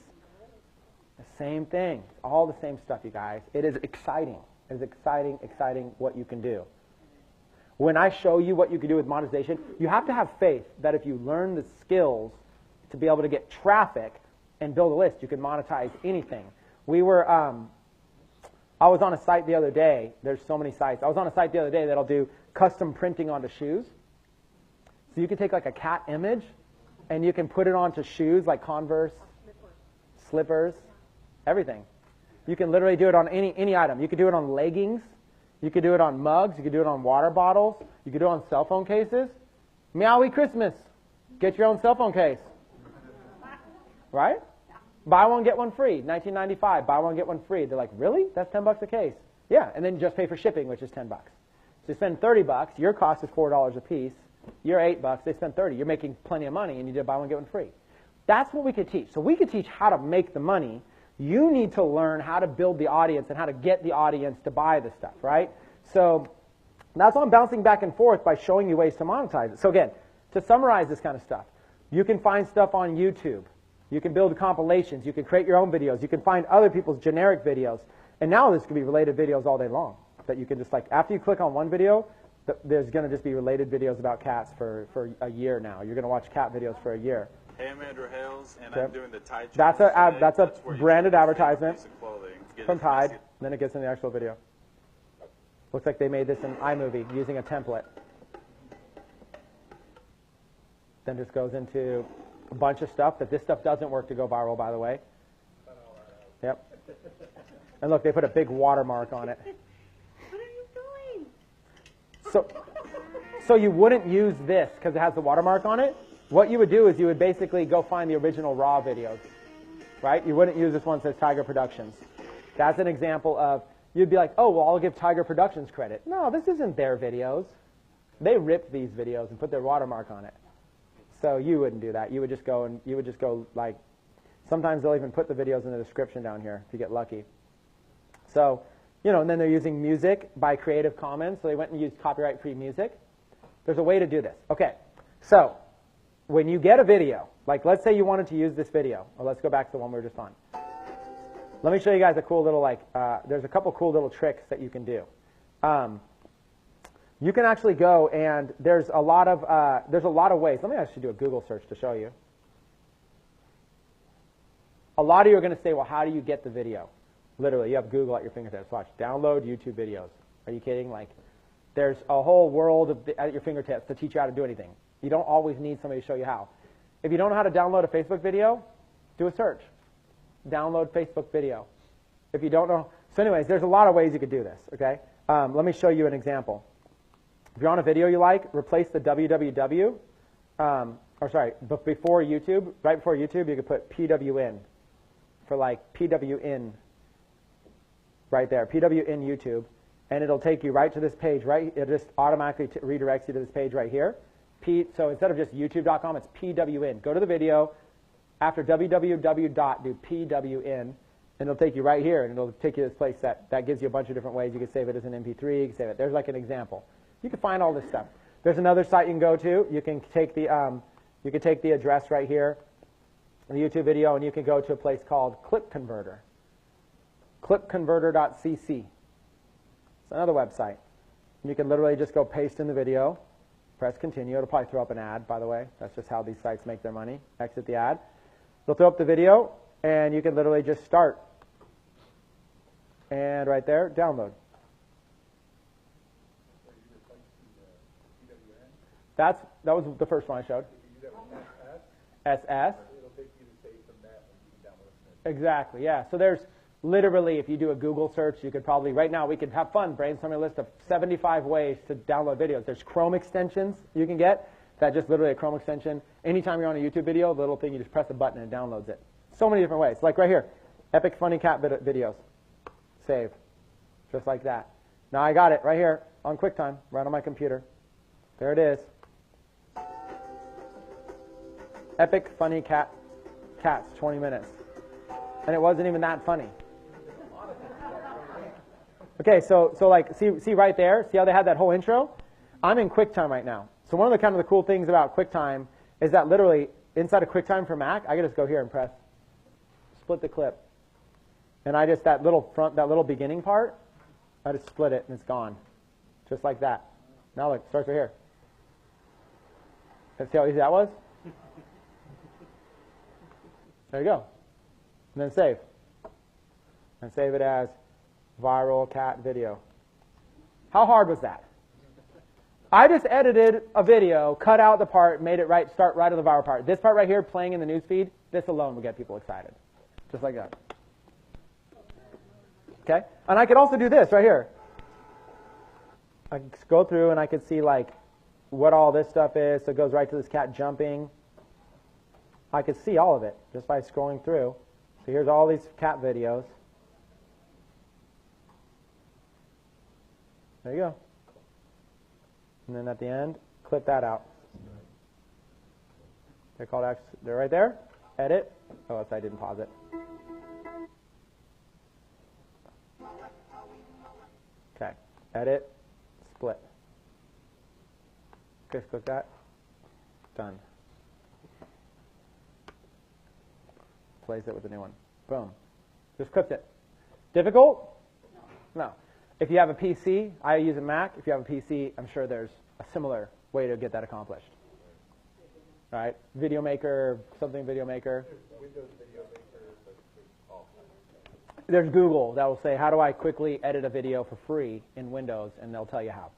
The same thing. It's all the same stuff, you guys. It is exciting. It is exciting, exciting what you can do. When I show you what you can do with monetization, you have to have faith that if you learn the skills to be able to get traffic and build a list, you can monetize anything. We were, I was on a site the other day. There's so many sites. I was on a site the other day that'll do custom printing onto shoes. So you can take like a cat image and you can put it onto shoes like Converse, slippers, everything. You can literally do it on any item. You could do it on leggings. You could do it on mugs. You could do it on water bottles. You could do it on cell phone cases. Meowie Christmas. Get your own cell phone case. Right? Buy one, get one free. 1995, buy one, get one free. They're like, really? That's $10 a case. Yeah, and then you just pay for shipping, which is $10. So you spend $30. Your cost is $4 a piece. You're $8. They spend $30. You're making plenty of money, and you did buy one, get one free. That's what we could teach. So we could teach how to make the money. You need to learn how to build the audience and how to get the audience to buy the stuff, right? So that's why I'm bouncing back and forth by showing you ways to monetize it. So again, to summarize this kind of stuff, you can find stuff on YouTube. You can build compilations. You can create your own videos. You can find other people's generic videos. And now there's going to be related videos all day long that you can just like, after you click on one video, there's going to just be related videos about cats for a year now. You're going to watch cat videos for a year. Hey, I'm Andrew Hales, and I'm doing the Tide That's challenge that's today. a branded advertisement Piece of clothing. Get from it Tide. Then it gets in the actual video. Looks like they made this in iMovie using a template. Then just goes into a bunch of stuff, but this stuff doesn't work to go viral, by the way. Yep. And look, they put a big watermark on it. What are you doing? So you wouldn't use this because it has the watermark on it. What you would do is you would basically go find the original raw videos, right? You wouldn't use this one that says Tiger Productions. That's an example of, you'd be like, oh, well, I'll give Tiger Productions credit. No, this isn't their videos. They ripped these videos and put their watermark on it. So you wouldn't do that. You would just go like, sometimes they'll even put the videos in the description down here if you get lucky. So, you know, and then they're using music by Creative Commons. So they went and used copyright-free music. There's a way to do this. Okay, so when you get a video, like let's say you wanted to use this video, or let's go back to the one we were just on. Let me show you guys a cool little, there's a couple cool little tricks that you can do. You can actually go and there's a lot of ways. Let me actually do a Google search to show you. A lot of you are going to say, well, how do you get the video? Literally, you have Google at your fingertips. Watch, download YouTube videos. Are you kidding? Like, there's a whole world at your fingertips to teach you how to do anything. You don't always need somebody to show you how. If you don't know how to download a Facebook video, do a search. Download Facebook video. If you don't know, so anyways, there's a lot of ways you could do this, okay? Let me show you an example. If you're on a video you like, replace the www, but before YouTube, right before YouTube, you could put PWN for like PWN right there, PWN YouTube, and it'll take you right to this page, right? It just automatically redirects you to this page right here. So instead of just youtube.com, it's PWN. Go to the video, after www dot, do PWN, and it'll take you right here, and it'll take you to this place that gives you a bunch of different ways. You can save it as an MP3, you can save it. There's like an example. You can find all this stuff. There's another site you can go to. You can take the address right here, the YouTube video, and you can go to a place called Clip Converter. Clipconverter.cc. It's another website. You can literally just go paste in the video, press continue. It'll probably throw up an ad, by the way. That's just how these sites make their money. Exit the ad. It'll throw up the video, and you can literally just start. And right there, download. That was the first one I showed. SS. Exactly, yeah. So there's literally, if you do a Google search, you could probably, right now, we could have fun brainstorming a list of 75 ways to download videos. There's Chrome extensions you can get. That just literally a Chrome extension. Anytime you're on a YouTube video, the little thing, you just press a button and it downloads it. So many different ways. Like right here, epic funny cat videos. Save. Just like that. Now I got it right here on QuickTime, right on my computer. There it is. Epic funny cats, 20 minutes. And it wasn't even that funny. Okay, so like, see right there? See how they had that whole intro? I'm in QuickTime right now. So one of the kind of the cool things about QuickTime is that literally inside of QuickTime for Mac, I can just go here and press split the clip. And I just, that little beginning part, I just split it and it's gone. Just like that. Now look, it starts right here. Let's see how easy that was? There you go. And then save. And save it as viral cat video. How hard was that? I just edited a video, cut out the part, made it right, start right on the viral part. This part right here, playing in the newsfeed, this alone would get people excited. Just like that. Okay? And I could also do this right here. I could go through and I could see like what all this stuff is. So it goes right to this cat jumping. I could see all of it just by scrolling through. So here's all these cat videos. There you go. And then at the end, clip that out. They're right there. Edit. Oh, I didn't pause it. Okay. Edit. Split. Okay, click that. Done. Plays it with a new one. Boom. Just clipped it. Difficult? No. If you have a PC, I use a Mac. If you have a PC, I'm sure there's a similar way to get that accomplished. All right? Video Maker, something Video Maker. There's Google that will say, how do I quickly edit a video for free in Windows? And they'll tell you how.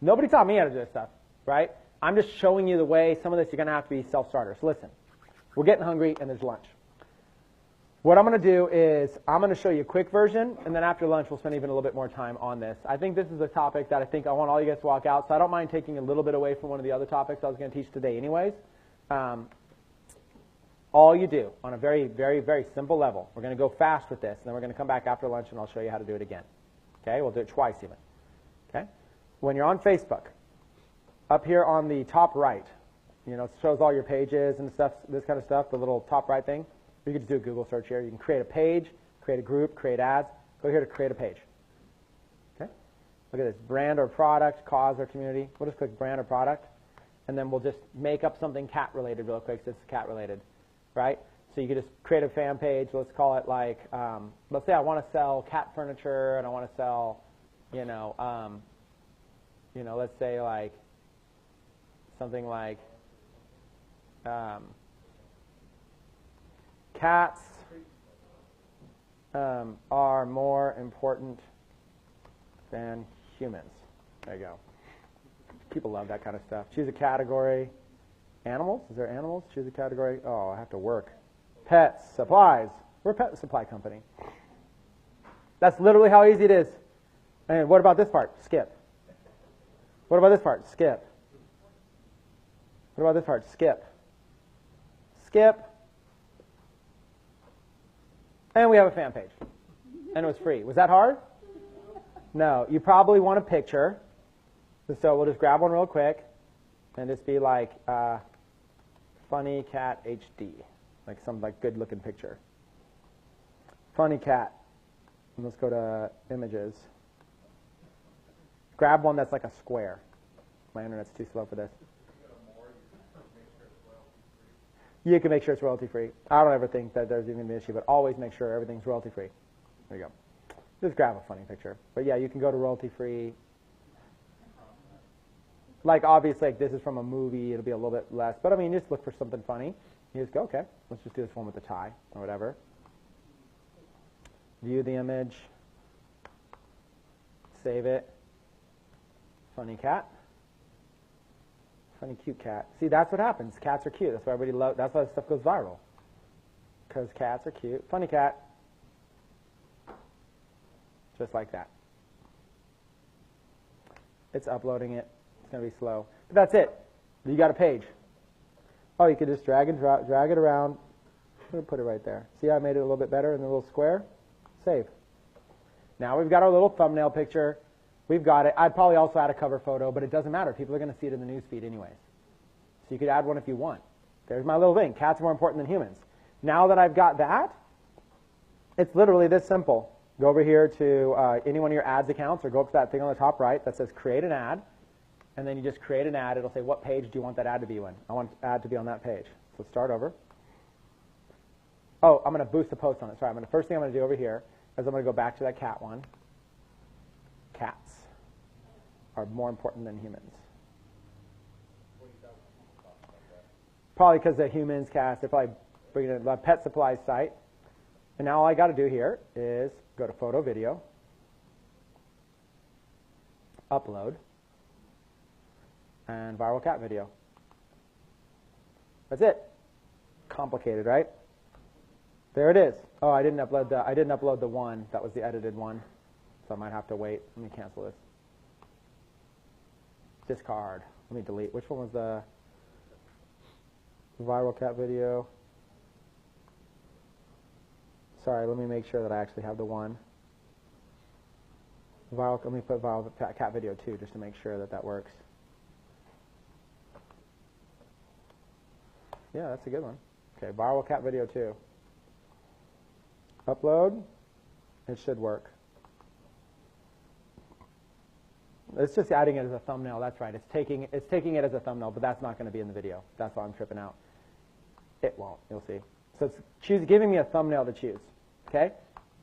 Nobody taught me how to do this stuff, right? I'm just showing you the way. Some of this you're going to have to be self-starter. So listen, we're getting hungry and there's lunch. What I'm going to do is I'm going to show you a quick version, and then after lunch we'll spend even a little bit more time on this. I think this is a topic that I want all you guys to walk out, so I don't mind taking a little bit away from one of the other topics I was going to teach today anyways. All you do on a very, very, very simple level, we're going to go fast with this, and then we're going to come back after lunch and I'll show you how to do it again. Okay, we'll do it twice even. Okay, when you're on Facebook, up here on the top right, you know, it shows all your pages and stuff, this kind of stuff, the little top right thing. You can just do a Google search here. You can create a page, create a group, create ads. Go here to create a page. Okay? Look at this, brand or product, cause or community. We'll just click brand or product, and then we'll just make up something cat related real quick since it's cat related, right? So you can just create a fan page. Let's call it like, let's say I want to sell cat furniture and I want to sell, let's say like something like cats are more important than humans. There you go. People love that kind of stuff. Choose a category. Animals? Is there animals? Choose a category. Oh, I have to work. Pets, supplies. We're a pet supply company. That's literally how easy it is. And what about this part? Skip. What about this part? Skip. What about this part? Skip. Skip. And we have a fan page. And it was free. Was that hard? No. You probably want a picture. So we'll just grab one real quick and just be like funny cat HD. Like some good looking picture. Funny cat. And let's go to images. Grab one that's like a square. My internet's too slow for this. You can make sure it's royalty free. I don't ever think that there's even an issue, but always make sure everything's royalty free. There you go. Just grab a funny picture. But yeah, you can go to royalty free Like, obviously, like, this is from a movie. It'll be a little bit less. But, I mean, just look for something funny. You just go, okay, let's just do this one with the tie or whatever. View the image. Save it. Funny cat. Funny cute cat. See, that's what happens. Cats are cute. That's why everybody loves. That's why this stuff goes viral. Because cats are cute. Funny cat. Just like that. It's uploading it. It's going to be slow. But that's it. You got a page. Oh, you could just drag and drag it around. I'm going to put it right there. See how I made it a little bit better in the little square? Save. Now we've got our little thumbnail picture. We've got it. I'd probably also add a cover photo, but it doesn't matter. People are going to see it in the news feed anyways. So you could add one if you want. There's my little thing. Cats are more important than humans. Now that I've got that, it's literally this simple. Go over here to any one of your ads accounts, or go up to that thing on the top right that says create an ad, and then you just create an ad. It'll say, what page do you want that ad to be in? I want ad to be on that page. So start over. Oh, I'm going to boost the post on it. Sorry, first thing I'm going to do over here is I'm going to go back to that cat one. Cats are more important than humans. Probably because the humans, cats, they're probably bringing in a pet supplies site. And now all I got to do here is go to photo, video, upload, and viral cat video. That's it. Complicated, right? There it is. Oh, I didn't upload the one. That was the edited one. So I might have to wait. Let me cancel this. Discard. Let me delete. Which one was the viral cat video? Sorry, let me make sure that I actually have the one. Let me put viral cat video 2 just to make sure that that works. Yeah, that's a good one. Okay, viral cat video 2. Upload. It should work. It's just adding it as a thumbnail. That's right. It's taking it as a thumbnail, but that's not going to be in the video. That's why I'm tripping out. It won't. You'll see. So it's giving me a thumbnail to choose. Okay?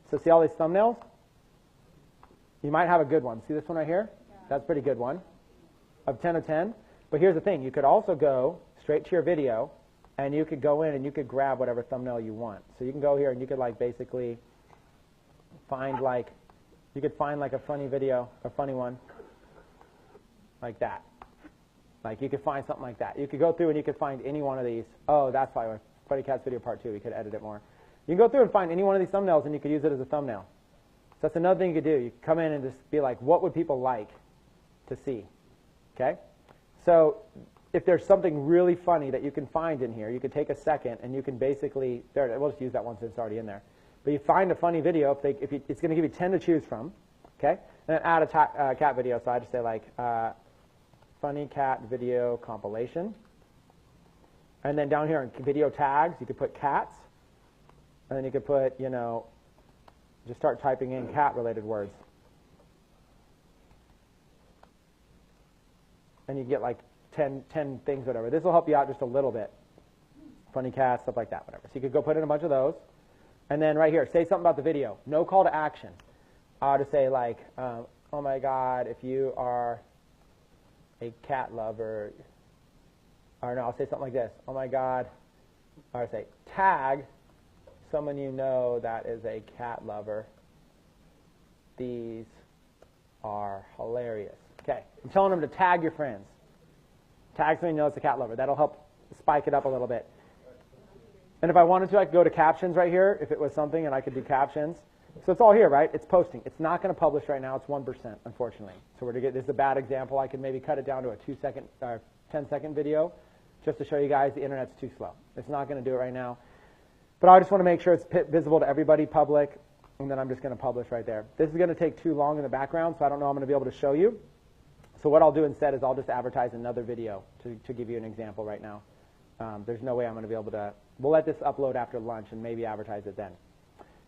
So see all these thumbnails? You might have a good one. See this one right here? Yeah. That's a pretty good one. Of 10 of 10. But here's the thing. You could also go straight to your video, and you could go in and you could grab whatever thumbnail you want. So you can go here and you could like basically find like, you could find like a funny video, a funny one, like that. Like you could find something like that. You could go through and you could find any one of these. Oh, that's probably Funny Cats video part 2. We could edit it more. You can go through and find any one of these thumbnails and you could use it as a thumbnail. So that's another thing you could do. You could come in and just be like, what would people like to see? Okay? So if there's something really funny that you can find in here, you could take a second and you can basically, there, we'll just use that one since it's already in there. But you find a funny video, it's going to give you 10 to choose from, okay? And then add a cat video, so I just say like, funny cat video compilation. And then down here in video tags, you could put cats. And then you could put, you know, just start typing in cat-related words. And you get like 10 things, whatever. This will help you out just a little bit. Funny cats, stuff like that, whatever. So you could go put in a bunch of those. And then right here, say something about the video. No call to action. I'll just say like, oh my God, if you are a cat lover, or no, I'll say something like this. Oh my God, or I say, tag someone you know that is a cat lover. These are hilarious. Okay, I'm telling them to tag your friends. Tag someone you know that's a cat lover. That'll help spike it up a little bit. And if I wanted to, I could go to captions right here, if it was something, and I could do captions. So it's all here, right? It's posting. It's not going to publish right now. It's 1%, unfortunately. So this is a bad example. I could maybe cut it down to a 2-second or 10-second video just to show you guys the internet's too slow. It's not going to do it right now. But I just want to make sure it's visible to everybody, public, and then I'm just going to publish right there. This is going to take too long in the background, so I don't know I'm going to be able to show you. So what I'll do instead is I'll just advertise another video to give you an example right now. There's no way I'm going to be able to. We'll let this upload after lunch and maybe advertise it then.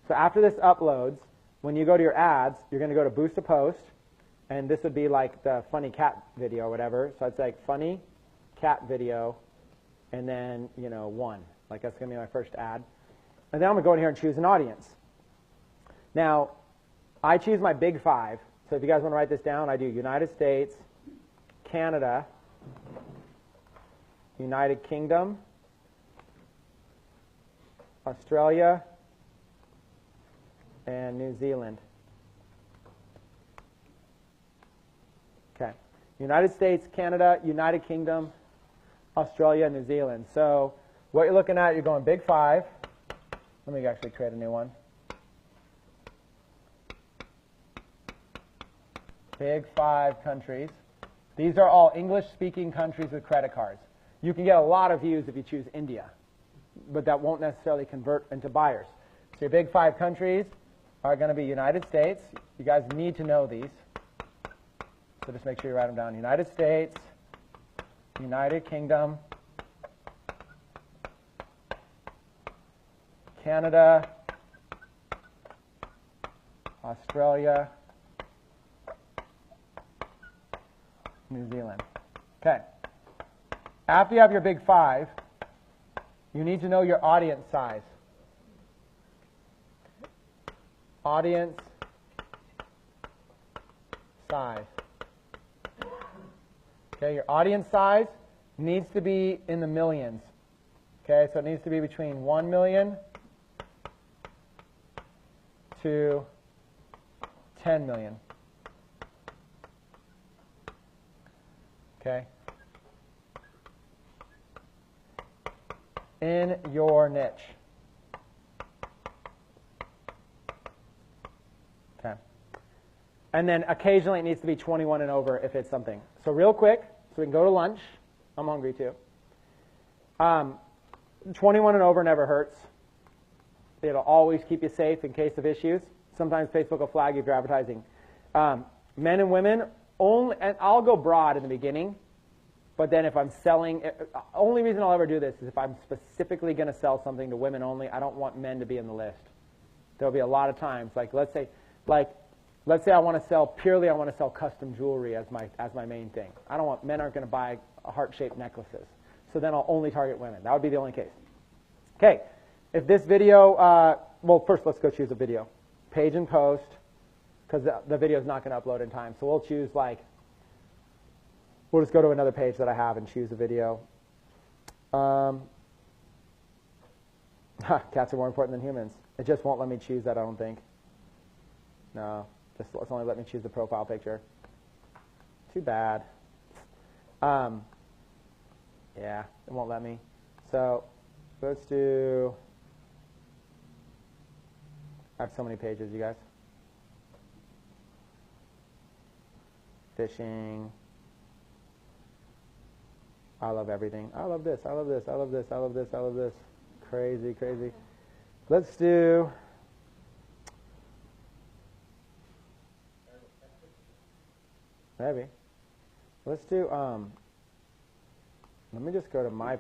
So after this uploads, when you go to your ads, you're going to go to Boost a Post, and this would be like the funny cat video or whatever. So it's like funny cat video, and then, you know, 1. Like that's going to be my first ad. And then I'm going to go in here and choose an audience. Now, I choose my big 5. So if you guys want to write this down, I do United States, Canada, United Kingdom, Australia, and New Zealand. Okay. United States, Canada, United Kingdom, Australia, New Zealand. So what you're looking at, you're going big 5. Let me actually create a new one. Big 5 countries. These are all English-speaking countries with credit cards. You can get a lot of views if you choose India, but that won't necessarily convert into buyers. So your big 5 countries are going to be United States. You guys need to know these. So just make sure you write them down. United States, United Kingdom, Canada, Australia, New Zealand. Okay. After you have your big 5, you need to know your audience size. Audience size. Okay, your audience size needs to be in the millions. Okay, so it needs to be between 1 million to 10 million. Okay. In your niche. Okay. And then occasionally it needs to be 21 and over if it's something. So real quick, so we can go to lunch. I'm hungry too. 21 and over never hurts. It'll always keep you safe in case of issues. Sometimes Facebook will flag you if you're advertising. Men and women, only, and I'll go broad in the beginning, but then if I'm selling, only reason I'll ever do this is if I'm specifically going to sell something to women only. I don't want men to be in the list. There'll be a lot of times, let's say I want to sell purely, I want to sell custom jewelry as my main thing. I don't want, men aren't going to buy heart-shaped necklaces. So then I'll only target women. That would be the only case. Okay, if this video, well, first let's go choose a video. Page and post, because the video is not going to upload in time. So we'll choose we'll just go to another page that I have and choose a video. Cats are more important than humans. It just won't let me choose that, I don't think. No, it's only let me choose the profile picture. Too bad. Yeah, it won't let me. So let's do, I have so many pages, you guys. Fishing. I love everything. I love this. I love this. I love this. I love this. I love this. Crazy, crazy. Let's do. Maybe. Let's do. Let me just go to my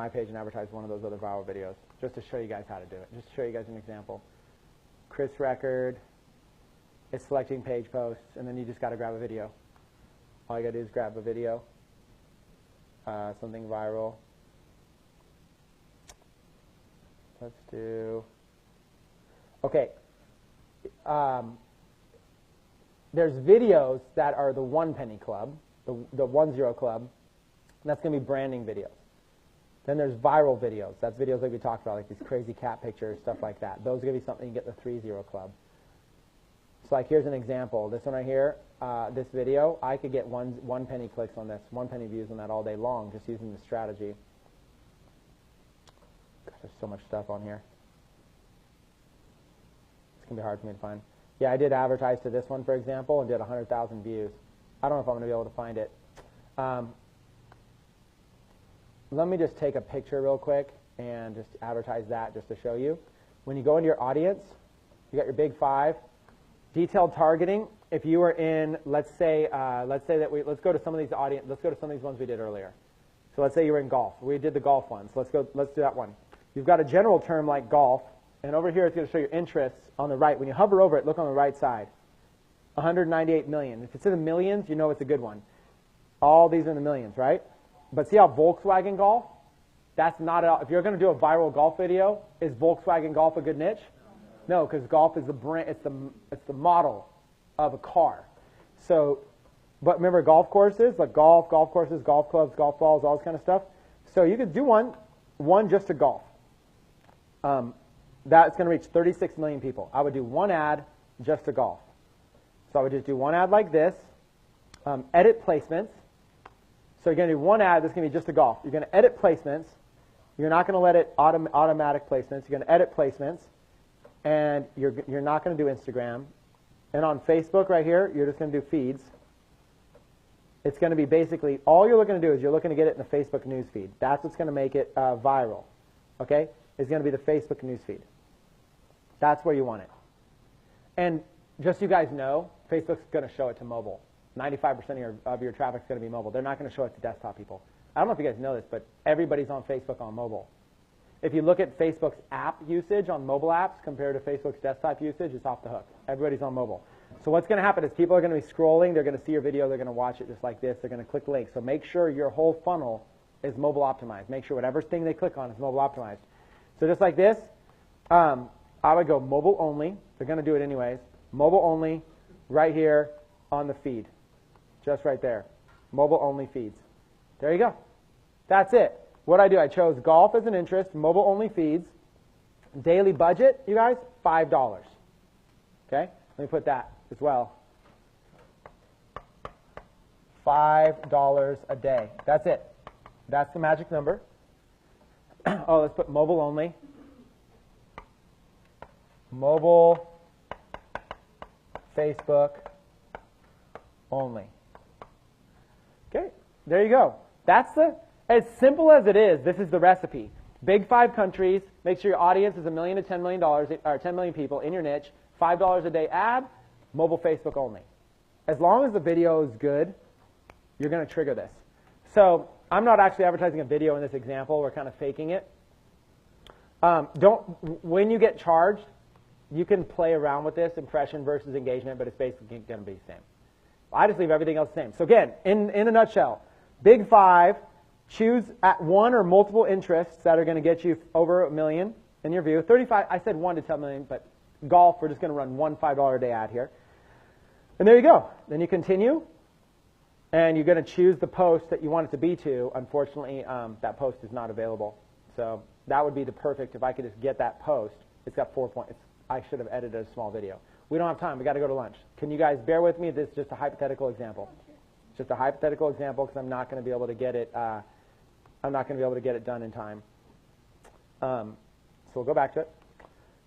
page and advertise one of those other viral videos, just to show you guys how to do it. Just to show you guys an example. Chris Record. It's selecting page posts, and then you just got to grab a video. All you got to do is grab a video. Something viral. Let's do. Okay. There's videos that are the 1 penny club, the 10 club. And that's going to be branding videos. Then there's viral videos. That's videos like we talked about, like these crazy cat pictures, stuff like that. Those are going to be something you get the 30 club. So here's an example. This one right here, this video, I could get 1 penny clicks on this, 1 penny views on that all day long just using this strategy. Gosh, there's so much stuff on here. It's going to be hard for me to find. Yeah, I did advertise to this one, for example, and did 100,000 views. I don't know if I'm going to be able to find it. Let me just take a picture real quick and just advertise that just to show you. When you go into your audience, you got your big 5. Detailed targeting. If you were in, let's go to some of these ones we did earlier. So let's say you were in golf. We did the golf ones. Let's do that one. You've got a general term like golf, and over here it's going to show your interests on the right. When you hover over it, look on the right side. 198 million. If it's in the millions, you know it's a good one. All these are in the millions, right? But see how Volkswagen Golf? That's not if you're going to do a viral golf video, is Volkswagen Golf a good niche? No, because golf is the brand. It's the model of a car. So But remember golf courses, like golf courses, golf clubs, golf balls, all this kind of stuff. So you could do one just to golf. That's going to reach 36 million people. I would do one ad just to golf. So I would just do one ad like this, edit placements. So you're going to do one ad that's going to be just to golf. You're going to edit placements. You're not going to let it automatic placements. You're going to edit placements, and you're not going to do Instagram. And on Facebook right here, you're just going to do feeds. It's going to be basically, all you're looking to do is you're looking to get it in the Facebook news feed. That's what's going to make it viral. Okay? It's going to be the Facebook news feed. That's where you want it. And just so you guys know, Facebook's going to show it to mobile. 95% of your traffic is going to be mobile. They're not going to show it to desktop people. I don't know if you guys know this, but everybody's on Facebook on mobile. If you look at Facebook's app usage on mobile apps compared to Facebook's desktop usage, it's off the hook. Everybody's on mobile. So what's going to happen is people are going to be scrolling. They're going to see your video. They're going to watch it just like this. They're going to click links. So make sure your whole funnel is mobile optimized. Make sure whatever thing they click on is mobile optimized. So just like this, I would go mobile only. They're going to do it anyways. Mobile only right here on the feed. Just right there. Mobile only feeds. There you go. That's it. What I do, I chose golf as an interest, mobile only feeds. Daily budget, you guys, $5. Okay? Let me put that as well. $5 a day. That's it. That's the magic number. Oh, let's put mobile only. Mobile, Facebook only. Okay, there you go. That's as simple as it is, this is the recipe. Big 5 countries, make sure your audience is $1 million to $10 million, or 10 million people in your niche, $5 a day ad, mobile Facebook only. As long as the video is good, you're going to trigger this. So I'm not actually advertising a video in this example. We're kind of faking it. When you get charged, you can play around with this, impression versus engagement, but it's basically going to be the same. I just leave everything else the same. So again, in a nutshell, Big 5, choose at one or multiple interests that are going to get you over $1 million in your view. 35, I said 1 to 10 million, but golf, we're just going to run one $5 a day ad here. And there you go. Then you continue, and you're going to choose the post that you want it to be to. Unfortunately, that post is not available. So that would be the perfect, if I could just get that post. It's got 4 points. I should have edited a small video. We don't have time. We've got to go to lunch. Can you guys bear with me? This is just a hypothetical example. It's just a hypothetical example because I'm not going to be able to get it. I'm not going to be able to get it done in time. So we'll go back to it.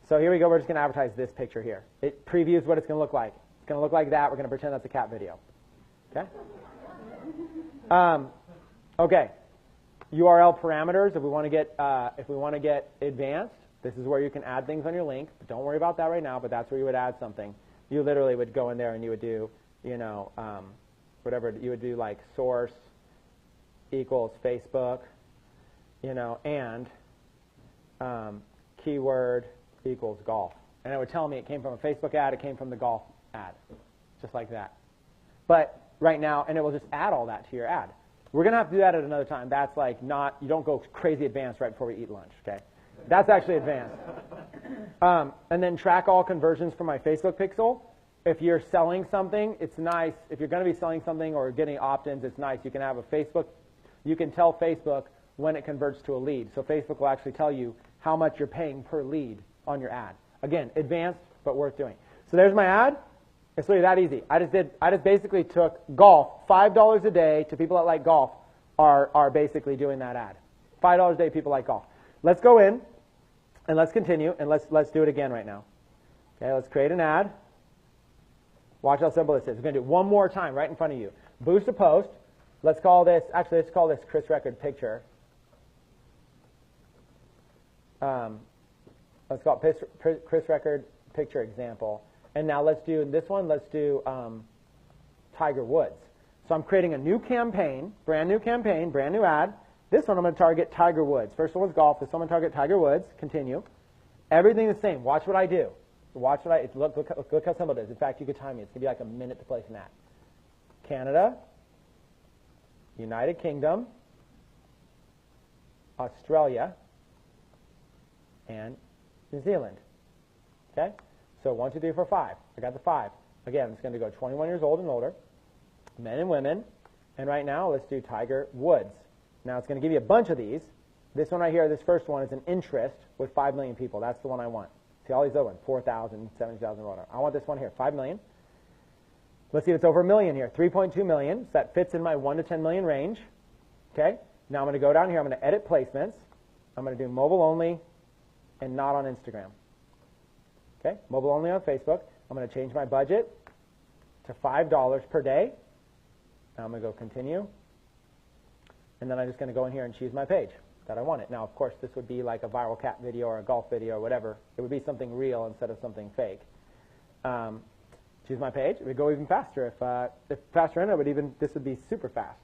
So here we go. We're just going to advertise this picture here. It previews what it's going to look like. It's going to look like that. We're going to pretend that's a cat video. Okay. Okay. URL parameters. If we want to get advanced, this is where you can add things on your link. But don't worry about that right now. But that's where you would add something. You literally would go in there and you would do, whatever you would do, like source equals Facebook, and keyword equals golf. And it would tell me it came from a Facebook ad, it came from the golf ad, just like that. But right now, and it will just add all that to your ad. We're going to have to do that at another time. That's like not, you don't go crazy advanced right before we eat lunch, okay? That's actually advanced. And then track all conversions from my Facebook pixel. If you're selling something, it's nice. If you're going to be selling something or getting opt-ins, it's nice. You can have a Facebook, you can tell Facebook when it converts to a lead. So Facebook will actually tell you how much you're paying per lead on your ad. Again, advanced, but worth doing. So there's my ad. It's really that easy. I just basically took golf, $5 a day to people that like golf are basically doing that ad. $5 a day, people like golf. Let's go in and let's continue and let's do it again right now. Okay, let's create an ad. Watch how simple this is. We're going to do it one more time right in front of you. Boost a post. Let's call this Chris Record picture. Let's call it Chris Record picture example. And now let's do this one. Let's do Tiger Woods. So I'm creating a new campaign, brand new ad. This one I'm going to target Tiger Woods. First one was golf. This one I'm going to target Tiger Woods. Continue. Everything the same. Watch what I do. Watch what look how simple it is. In fact, you could time me. It's going to be like a minute to place an ad. Canada, United Kingdom, Australia, and New Zealand. Okay? So 1, 2, 3, 4, 5. I got the 5. Again, it's going to go 21 years old and older. men and women. And right now, let's do Tiger Woods. Now, it's going to give you a bunch of these. This one right here, this first one is an interest with 5 million people. That's the one I want. See all these other ones, 4,000, 70,000, whatever. I want this one here, 5 million. Let's see if it's over a million here, 3.2 million. So that fits in my 1 to 10 million range. Okay. Now I'm going to go down here. I'm going to edit placements. I'm going to do mobile only and not on Instagram. Okay. Mobile only on Facebook. I'm going to change my budget to $5 per day. Now I'm going to go continue. And then I'm just going to go in here and choose my page that I want it. Now, of course, this would be like a viral cat video or a golf video or whatever. It would be something real instead of something fake. Choose my page. It would go even faster. If faster internet this would be super fast.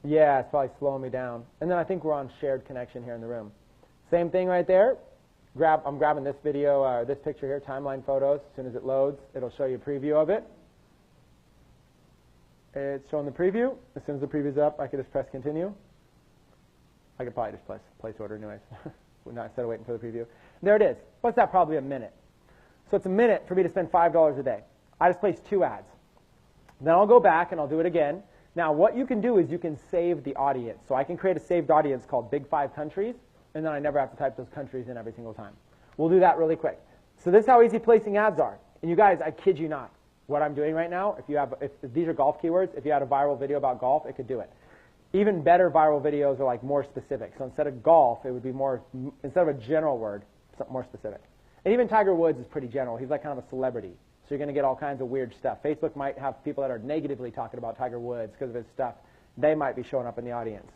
Yeah, it's probably slowing me down. And then I think we're on shared connection here in the room. Same thing right there. I'm grabbing this video, or this picture here, timeline photos. As soon as it loads, it'll show you a preview of it. It's showing the preview. As soon as the preview's up, I could just press continue. I could probably just place order anyways, instead of waiting for the preview. There it is. What's that? Probably a minute. So it's a minute for me to spend $5 a day. I just placed 2 ads. Then I'll go back and I'll do it again. Now, what you can do is you can save the audience. So I can create a saved audience called Big 5 Countries, and then I never have to type those countries in every single time. We'll do that really quick. So this is how easy placing ads are. And you guys, I kid you not, what I'm doing right now, if these are golf keywords, if you had a viral video about golf, it could do it. Even better viral videos are like more specific. So instead of golf, it would be more, instead of a general word, something more specific. And even Tiger Woods is pretty general. He's like kind of a celebrity. So you're going to get all kinds of weird stuff. Facebook might have people that are negatively talking about Tiger Woods because of his stuff. They might be showing up in the audience.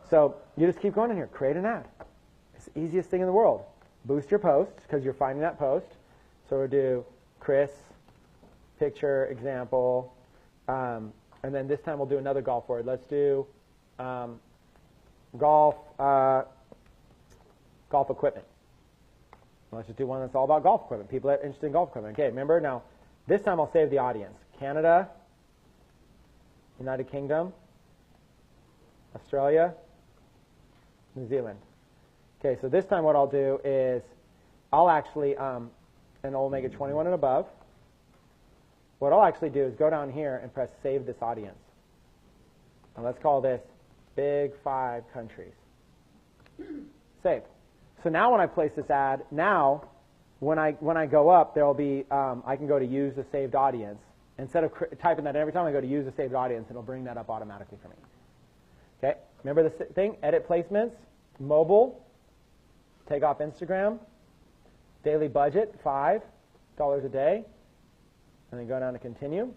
So you just keep going in here. Create an ad. It's the easiest thing in the world. Boost your post because you're finding that post. So we'll do Chris, picture, example. And then this time we'll do another golf word. Let's do golf equipment. Let's just do one that's all about golf equipment. People that are interested in golf equipment. Okay, remember now, this time I'll save the audience. Canada, United Kingdom, Australia, New Zealand. Okay, so this time what I'll do is I'll actually, and I'll make it 21 and above. What I'll actually do is go down here and press Save This Audience. And let's call this Big 5 Countries. Save. So now when I place this ad, now when I go up, there will be, I can go to Use the Saved Audience. Instead of typing that in every time, I go to Use the Saved Audience, it'll bring that up automatically for me. Okay, remember this thing? Edit placements, mobile, take off Instagram, daily budget, $5 a day, and then go down to continue.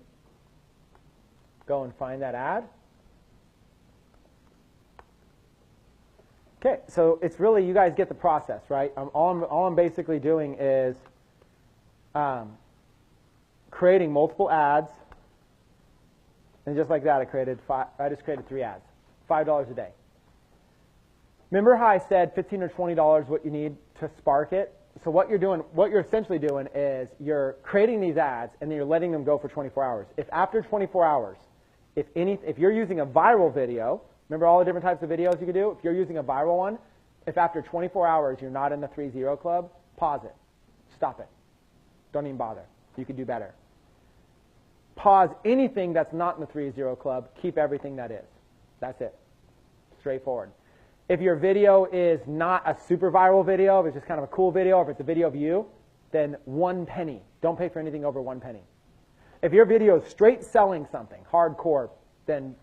Go and find that ad. Okay, so it's really, you guys get the process, right? All I'm basically doing is creating multiple ads, and just like that, I just created 3 ads, $5 a day. Remember how I said $15 or $20 what you need to spark it? So what you're essentially doing is you're creating these ads, and then you're letting them go for 24 hours. If after 24 hours, if you're using a viral video, remember all the different types of videos you could do? If you're using a viral one, if after 24 hours you're not in the 3-0 club, pause it. Stop it. Don't even bother. You could do better. Pause anything that's not in the 3-0 club. Keep everything that is. That's it. Straightforward. If your video is not a super viral video, if it's just kind of a cool video, or if it's a video of you, then 1 penny. Don't pay for anything over 1 penny. If your video is straight selling something, hardcore, then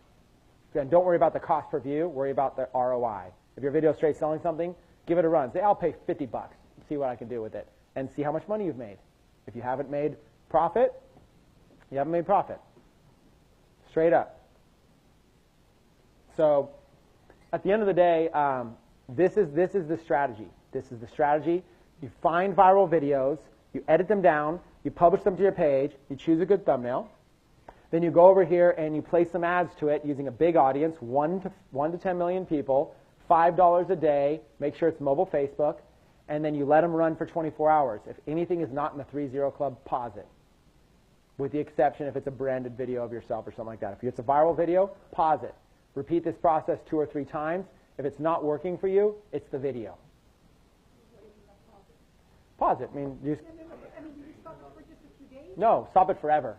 don't worry about the cost per view, worry about the ROI. If your video is straight selling something, give it a run. Say, I'll pay $50, see what I can do with it, and see how much money you've made. If you haven't made profit, you haven't made profit. Straight up. So at the end of the day, this is the strategy. This is the strategy. You find viral videos, you edit them down, you publish them to your page, you choose a good thumbnail. Then you go over here and you place some ads to it using a big audience, 1 to 10 million people, $5 a day, make sure it's mobile Facebook, and then you let them run for 24 hours. If anything is not in the 3-0 club, pause it. With the exception if it's a branded video of yourself or something like that. If it's a viral video, pause it. Repeat this process 2 or 3 times. If it's not working for you, it's the video. Pause it. I mean, you just, you stop it for just a few days? No, stop it forever.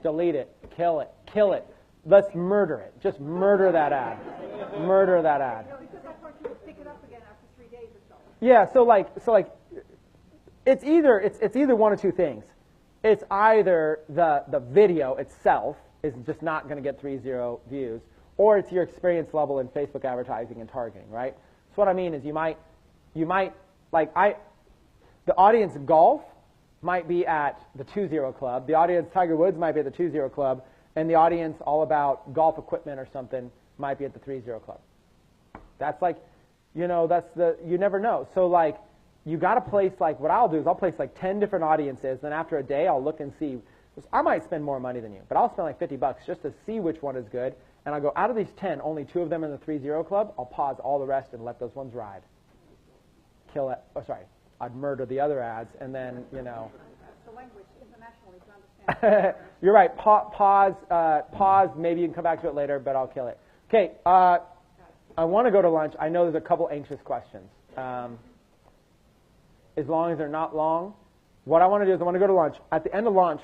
Delete it. Kill it. Kill it. Let's murder it. Just murder that ad. Murder that ad. Yeah, so like it's either one of two things. It's either the video itself is just not going to get 3.0 views, or it's your experience level in Facebook advertising and targeting, right? So what I mean is you might the audience golf might be at the 2.0 club, the audience Tiger Woods might be at the 2.0 club, and the audience all about golf equipment or something might be at the 3.0 club. That's like, you never know. So like, you got to place, like, what I'll do is I'll place like 10 different audiences, then after a day I'll look and see. I might spend more money than you, but I'll spend like $50 just to see which one is good, and I'll go, out of these 10, only 2 of them are in the 3.0 club, I'll pause all the rest and let those ones ride. Kill it, I'd murder the other ads, and then, That's the language internationally to understand. You're right, pause, maybe you can come back to it later, but I'll kill it. Okay, I want to go to lunch. I know there's a couple anxious questions. As long as they're not long, what I want to do is I want to go to lunch. At the end of lunch,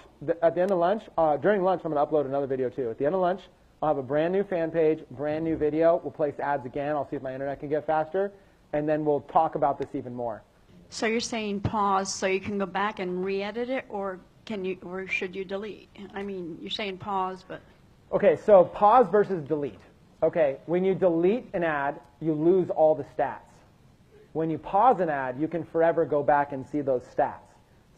during lunch, I'm going to upload another video too. At the end of lunch, I'll have a brand new fan page, brand new video. We'll place ads again. I'll see if my internet can get faster, and then we'll talk about this even more. So you're saying pause so you can go back and re-edit it, or should you delete? I mean, you're saying pause, but... Okay, so pause versus delete. Okay, when you delete an ad, you lose all the stats. When you pause an ad, you can forever go back and see those stats.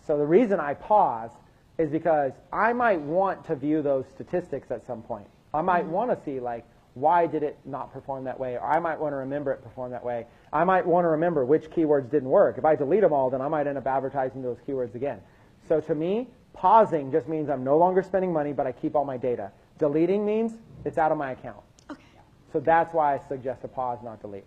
So the reason I pause is because I might want to view those statistics at some point. I might want to see, like, why did it not perform that way? Or I might want to remember it performed that way. I might want to remember which keywords didn't work. If I delete them all, then I might end up advertising those keywords again. So to me, pausing just means I'm no longer spending money, but I keep all my data. Deleting means it's out of my account. Okay. So that's why I suggest a pause, not delete.